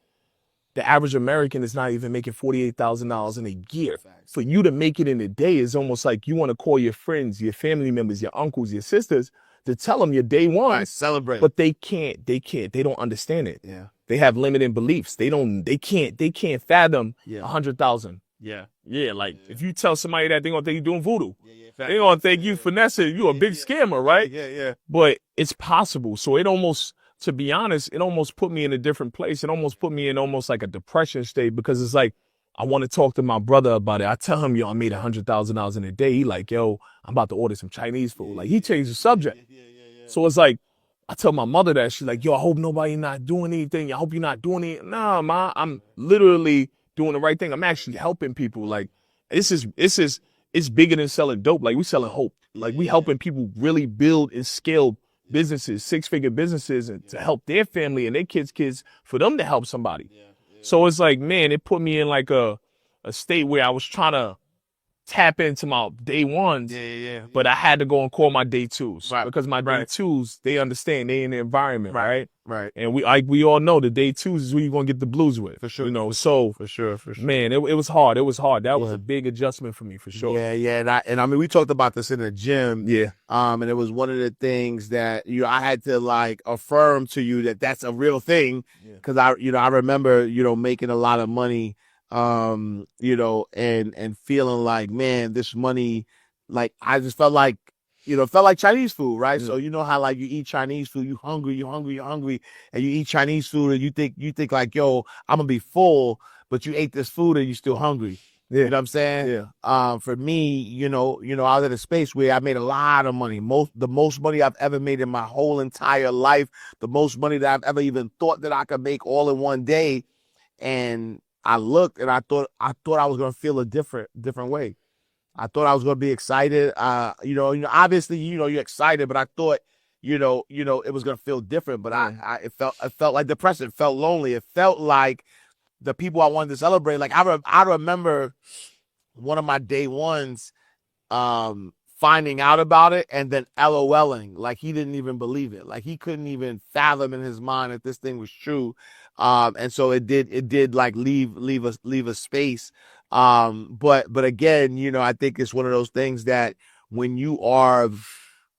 the average American is not even making $48,000 in a year. For you to make it in a day is almost like you want to call your friends, your family members, your uncles, your sisters to tell them your day one. Right, celebrate. But they can't. They don't understand it. They have limiting beliefs. They can't fathom 100,000. Like if you tell somebody that, they're gonna think you're doing voodoo. They're gonna think you finessing, you a big scammer, right? But it's possible. So it almost, to be honest, it almost put me in a different place. It almost put me in almost like a depression state, because it's like, I want to talk to my brother about it. I tell him, I made $100,000 in a day. He like, I'm about to order some Chinese food. Like, he changed the subject. So it's like, I tell my mother that. She's like, I hope nobody not doing anything. I hope you're not doing it. Nah, Ma, I'm literally doing the right thing. I'm actually helping people. Like, it's bigger than selling dope. Like, we selling hope. Like, we helping people really build and scale businesses, 6-figure businesses, and to help their family and their kids, for them to help somebody. So it's like, man, it put me in like a state where I was trying to tap into my day ones. Yeah. But I had to go and call my day twos. Right. Because my day twos, they understand. They in the environment, right? Right. And we all know the day twos is where you're gonna get the blues with. For sure. You know, so For sure. man, it was hard. It was hard. That was a big adjustment for me, for sure. Yeah. And I mean, we talked about this in the gym. Yeah. And it was one of the things that I had to like affirm to you that that's a real thing. Because I remember making a lot of money, and feeling like, man, this money, like I just felt like, felt like Chinese food, right? So you know how like you eat Chinese food, you hungry, and you eat Chinese food and you think like, yo, I'm gonna be full, but you ate this food and you still hungry. Yeah. You know what I'm saying? Yeah. For me, I was in a space where I made a lot of money, the most money I've ever made in my whole entire life, the most money that I've ever even thought that I could make all in one day. And I looked and I thought I was gonna feel a different way. I thought I was gonna be excited. Obviously, you're excited, but I thought, it was gonna feel different. But it felt like depressing. It felt lonely. It felt like the people I wanted to celebrate. Like I remember one of my day ones, finding out about it and then LOLing, like he didn't even believe it. Like he couldn't even fathom in his mind that this thing was true. And so it did like leave a space. But again, I think it's one of those things that when you are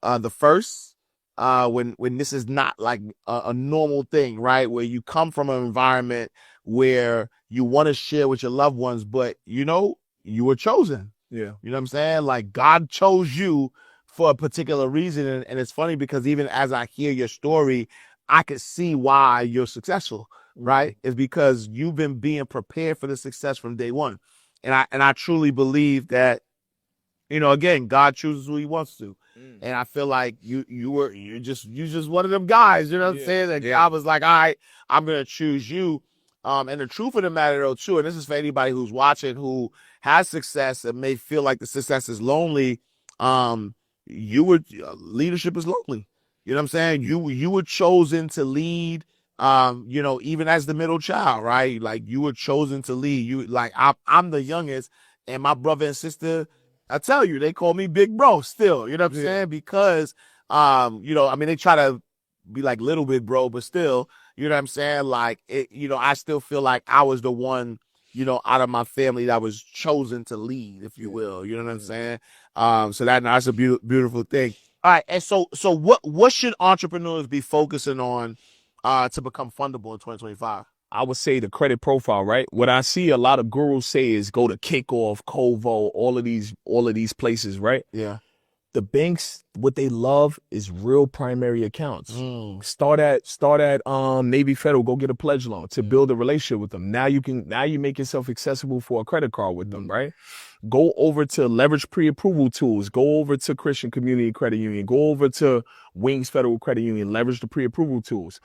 the first, when this is not like a normal thing, right? Where you come from an environment where you want to share with your loved ones, but you were chosen. Yeah. You know what I'm saying? Like God chose you for a particular reason. And it's funny because even as I hear your story, I could see why you're successful, right? It's because you've been being prepared for the success from day one. And I truly believe that, again, God chooses who he wants to. And I feel like you're just one of them guys, you know what I'm saying? That God was like, all right, I'm going to choose you. And the truth of the matter though, too, and this is for anybody who's watching, who has success and may feel like the success is lonely. Leadership is lonely. You know what I'm saying? You were chosen to lead, even as the middle child, right? Like you were chosen to lead. I'm the youngest, and my brother and sister, I tell you, they call me Big Bro still. You know what I'm saying? Because, they try to be like little Big Bro, but still, you know what I'm saying? Like I still feel like I was the one, out of my family that was chosen to lead, if you will. You know what I'm saying? So that's a beautiful thing. All right, and so what should entrepreneurs be focusing on to become fundable in 2025? I would say the credit profile, right? What I see a lot of gurus say is go to Kickoff, Kovo, all of these places, right? Yeah. The banks, what they love is real primary accounts. Start at Navy Federal, go get a pledge loan to build a relationship with them. Now you make yourself accessible for a credit card with them, right? Go over to Leverage Pre-Approval Tools, go over to Christian Community Credit Union, go over to Wings Federal Credit Union, leverage the pre-approval tools.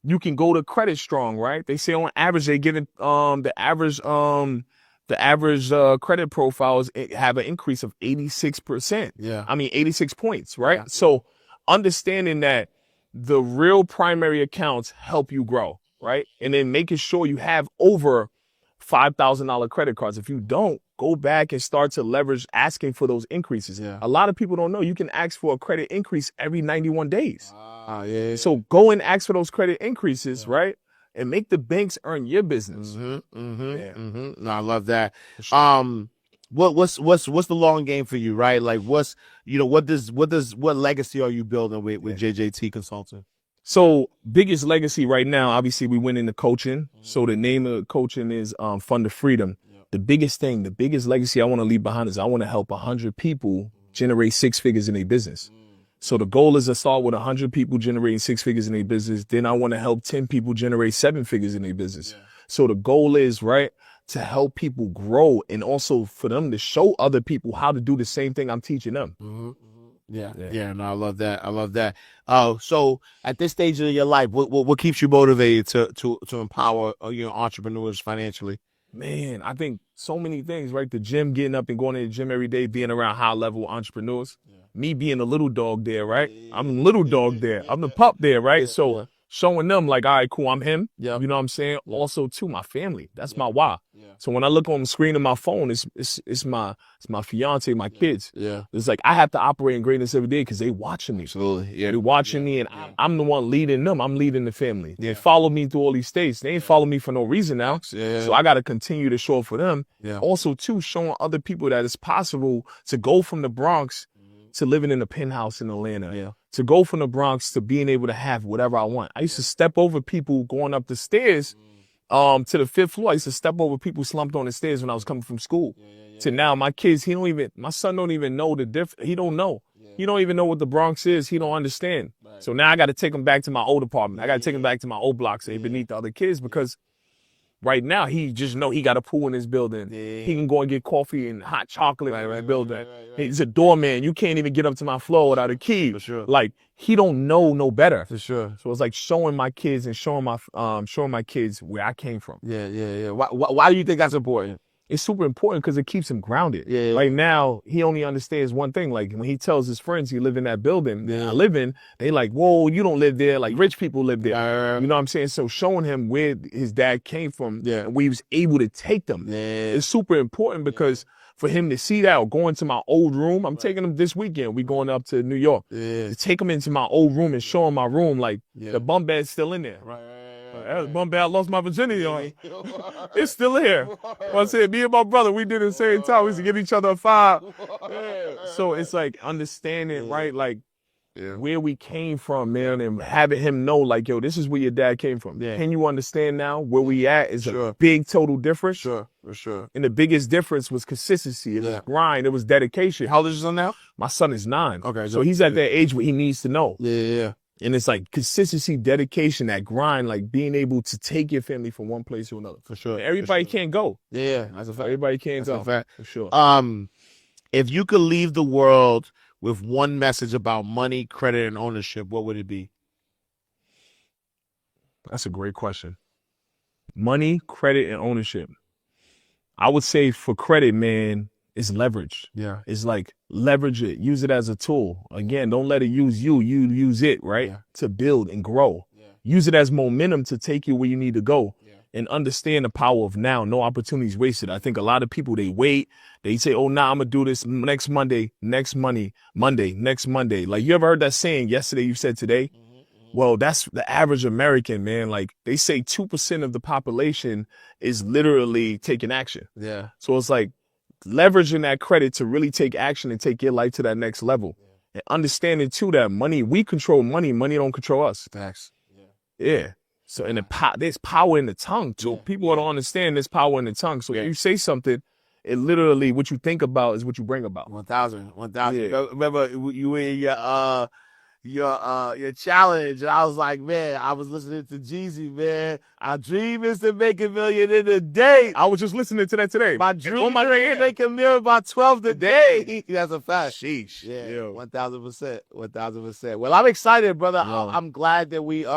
You can go to Credit Strong, right? They say on average they give it the average credit profiles have an increase of 86%. Yeah. 86 points, right? Yeah. So understanding that the real primary accounts help you grow, right? And then making sure you have over $5,000 credit cards. If you don't, go back and start to leverage asking for those increases. Yeah. A lot of people don't know you can ask for a credit increase every 91 days. Yeah. So go and ask for those credit increases, right? And make the banks earn your business. No, I love that. What's the long game for you, right? Like what legacy are you building with JJT Consulting? So biggest legacy right now, obviously we went into coaching. So the name of coaching is Fund of Freedom. The biggest legacy I want to leave behind is I want to help 100 people generate 6 figures in their business. So the goal is to start with 100 people generating 6 figures in their business. Then I want to help 10 people generate 7 figures in their business. So the goal is, right, to help people grow and also for them to show other people how to do the same thing I'm teaching them. Yeah. No, I love that. So at this stage of your life, what keeps you motivated to empower entrepreneurs financially? Man, I think so many things, right? The gym, getting up and going to the gym every day, being around high level entrepreneurs. Me being a little dog there, right? I'm a little dog there. I'm the pup there, right? So showing them like, all right, cool, I'm him. Yeah. You know what I'm saying? Yeah. Also, too, my family. That's Yeah. my why. Yeah. So when I look on the screen of my phone, it's my fiance, my kids. Yeah. It's like I have to operate in greatness every day because they watching me. Absolutely. Yeah. They're watching me, and I'm the one leading them. I'm leading the family. Yeah. They follow me through all these states. They ain't follow me for no reason now. Yeah. So I got to continue to show up for them. Yeah. Also, too, showing other people that it's possible to go from the Bronx to living in a penthouse in Atlanta. Yeah. To go from the Bronx to being able to have whatever I want. I used to step over people going up the stairs to the 5th floor. I used to step over people slumped on the stairs when I was coming from school. To now my kids, my son don't even know the difference. He don't know. He don't even know what the Bronx is. He don't understand. So now I got to take him back to my old apartment. I got to take him back to my old block so he beneath the other kids, because right now he just know he got a pool in his building. He can go and get coffee and hot chocolate in the building. He's a doorman. You can't even get up to my floor without a key. For sure. Like, he don't know no better. For sure. So it's like showing my kids and showing my kids where I came from. Yeah. Why do you think that's important? It's super important because it keeps him grounded. Yeah. Right now, he only understands one thing. Like, when he tells his friends he live in that building that I live in, they like, whoa, you don't live there. Like, rich people live there. You know what I'm saying? So showing him where his dad came from, and we was able to take them. It's super important because for him to see that, or go into my old room, I'm taking him this weekend. We going up to New York. To take him into my old room and show him my room, like, the bunk bed's still in there. That bunk bed, I lost my virginity on. It's still here. I said, me and my brother, we did it at the same time. We used to give each other a 5. So it's like understanding, right? Like, where we came from, man, and having him know, like, yo, this is where your dad came from. Can you understand now where we at is a big total difference? For sure. And the biggest difference was consistency. It was grind. It was dedication. How old is your son now? My son is 9. Okay. So he's at that age where he needs to know. Yeah. And it's like consistency, dedication, that grind, like being able to take your family from one place to another. For sure. Everybody can't go. Yeah, that's a fact. Everybody can't go. That's a fact. For sure. If you could leave the world with one message about money, credit, and ownership, what would it be? That's a great question. Money, credit, and ownership. I would say for credit, man, it's leverage. Yeah. It's like leverage it. Use it as a tool. Again, don't let it use you. You use it, right? Yeah. To build and grow. Yeah. Use it as momentum to take you where you need to go. And understand the power of now. No opportunities wasted. I think a lot of people, they wait. They say, oh, nah, I'm going to do this next Monday, next Monday, next Monday. Like, you ever heard that saying, yesterday you said today? Well, that's the average American, man. Like, they say 2% of the population is literally taking action. Yeah. So it's like leveraging that credit to really take action and take your life to that next level. And understanding, too, that money, we control money. Money don't control us. Facts. Yeah. So there's power in the tongue. So people don't understand there's power in the tongue. So if you say something, it literally, what you think about is what you bring about. 1,000. Yeah. Remember you in your challenge, and I was like, man, I was listening to Jeezy, man. Our dream is to make $1 million in a day. I was just listening to that today. My dream is to make $1 million by 12 today. That's a fact. Sheesh. Yeah, 1,000%. 1,000%. Well, I'm excited, brother. I'm glad that we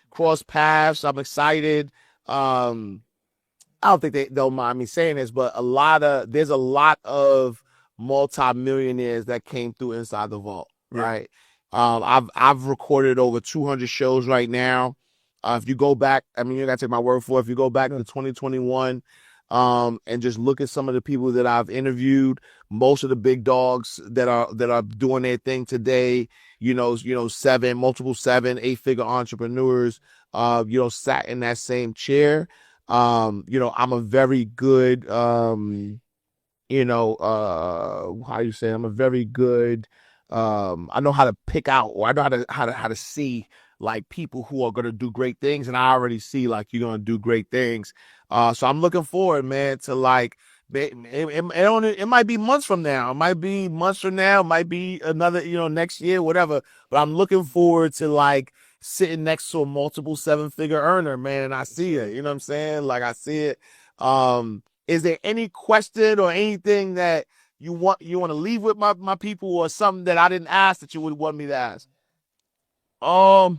cross paths. I'm excited. I don't think they'll mind me saying this, but there's a lot of multi-millionaires that came through inside the vault, right? I've recorded over 200 shows right now. If you go back, I mean, you gotta take my word for it. If you go back to 2021, and just look at some of the people that I've interviewed, most of the big dogs that are doing their thing today, multiple 7, 8-figure entrepreneurs, sat in that same chair. I'm a very good, how do you say? I'm a very good, I know how to pick out, or I know how to see like people who are going to do great things. And I already see like you're going to do great things. So I'm looking forward, man, to like, it might be months from now. It might be months from now. It might be another, next year, whatever. But I'm looking forward to like sitting next to a multiple 7-figure earner, man. And I see it, you know what I'm saying? Like, I see it. Is there any question or anything that you want to leave with my people, or something that I didn't ask that you would want me to ask? I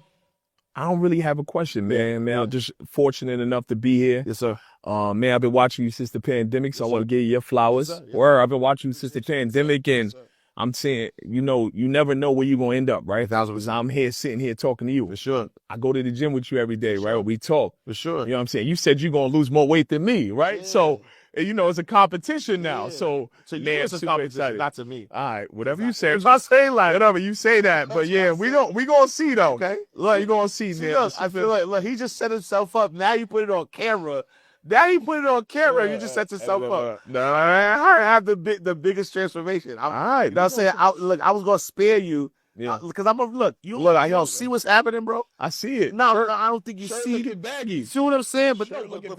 don't really have a question, man. I'm just fortunate enough to be here. Yes, sir. Man, I've been watching you since the pandemic, so I want to give you your flowers. Yes, sir. Word, I've been watching you since the pandemic, and I'm saying, you never know where you're gonna end up, right? 1,000%. I'm here sitting here talking to you. For sure. I go to the gym with you every day, right? We talk. For sure. You know what I'm saying? You said you're gonna lose more weight than me, right? Yeah. So, it's a competition now. Yeah. So To you, man, it's a super competition, excited. not to me. All right, whatever you say. If I say like, Whatever you say that, but yeah, we gonna see though. okay, Look, you gonna see, see, man. look, I feel like, look, he just set himself up. Now you put it on camera. Now you put it on camera. You just set yourself up. No, I have the biggest transformation. all right. You know what I'm saying? I was gonna spare you. Yeah. Because I'm gonna look. I don't see what's happening, bro. I see it. No, I don't think you see. Look at baggy. See what I'm saying? But, Shirt looking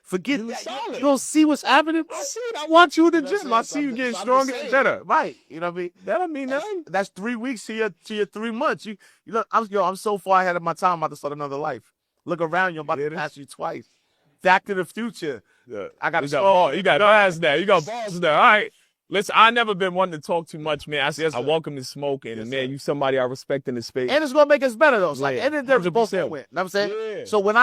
forget You that. solid. You don't see what's happening, bro. I see it. I watch you in the You know what gym. I'm I saying? see you getting I'm stronger just and saying. better. Right. You know what I mean? That don't mean nothing. That's 3 weeks to your 3 months. You look, I'm so far ahead of my time. I'm about to start another life. Look around you. I'm about to pass you twice. Back to the Future. Yeah. I got You got balls now. You got balls now. All right. Listen, I never been one to talk too much, man. I welcome the smoke, and man, you somebody I respect in the space. And it's gonna make us better though. It's like, Yeah, and they're both gonna 100%. win. You know what I'm saying? Yeah. So when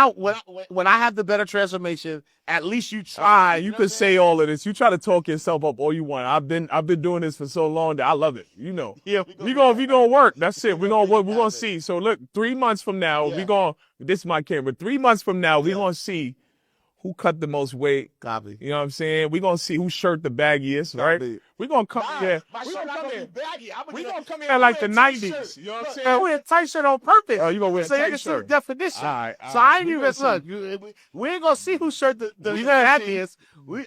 I have the better transformation, at least you try. You could say all of this. You try to talk yourself up all you want. I've been doing this for so long that I love it. Yeah, we gonna work. That's it. We're gonna see. So look, 3 months from now, this is my camera. 3 months from now, we're gonna see who cut the most weight. Copy. You know what I'm saying? We're gonna see whose shirt the baggiest, right? Copy. We're gonna come here. We're We're gonna come here like the 90s. You know what I'm saying? I wear a tight shirt on purpose. Oh, you gonna wear a so you tight can see the shirt. definition. All right. So I ain't We even gonna look. We ain't gonna see whose shirt the happiest.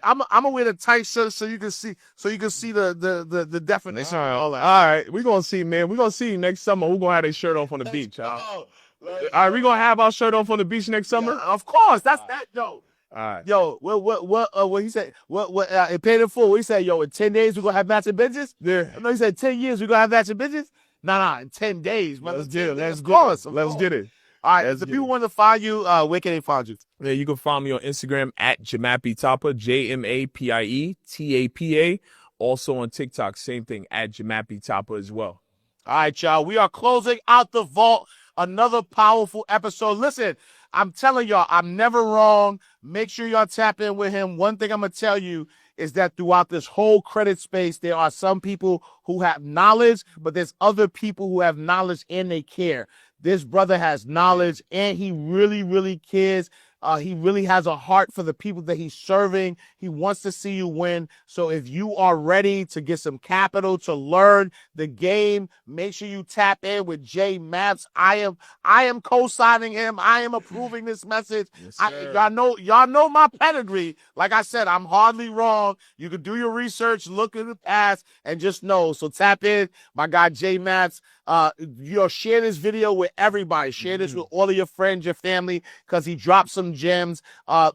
I'm gonna wear the tight shirt so you can see the definition. All right. We're gonna see, man. We're gonna see next summer who gonna have their shirt off on the beach. All right, we gonna have our shirt off on the beach next summer. Of course, that's that. Yo, All right. yo, what he said? What it paid in full? What he said? Yo, in 10 days we gonna have matching bitches. Yeah. No, he said 10 years we gonna have matching bitches. Nah, in 10 days. Let's get it. Let's go. Let's get it. All right. Let's If get people it. want to find you, where can they find you? Yeah, you can find me on Instagram at Jmapie Tapa, Jmapie Tapa. Also on TikTok, same thing at Jmapie Tapa as well. All right, y'all. We are closing out the vault. Another powerful episode. Listen, I'm telling y'all, I'm never wrong. Make sure y'all tap in with him. One thing I'm going to tell you is that throughout this whole credit space, there are some people who have knowledge, but there's other people who have knowledge and they care. This brother has knowledge and he really, really cares. He really has a heart for the people that he's serving. He wants to see you win. So if you are ready to get some capital to learn the game, make sure you tap in with Jmaps. I am co-signing him. I am approving this message. Yes, Y'all know my pedigree. Like I said, I'm hardly wrong. You can do your research, look in the past, and just know. So tap in, my guy Jmaps. Share this video with everybody. Share this with all of your friends, your family, because he dropped some gems.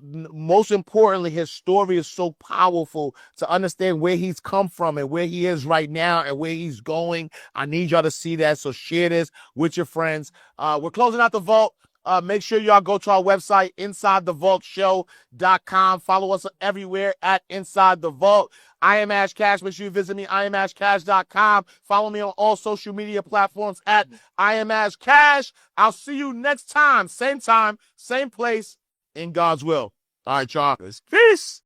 Most importantly, his story is so powerful to understand where he's come from and where he is right now and where he's going. I need y'all to see that. So share this with your friends. We're closing out the vault. Make sure y'all go to our website, InsideTheVaultShow.com. Follow us everywhere at Inside the Vault. I am Ash Cash. Make sure you visit me, IamAshCash.com. Follow me on all social media platforms at I am Ash Cash. I'll see you next time, same place, in God's will. All right, y'all. Peace.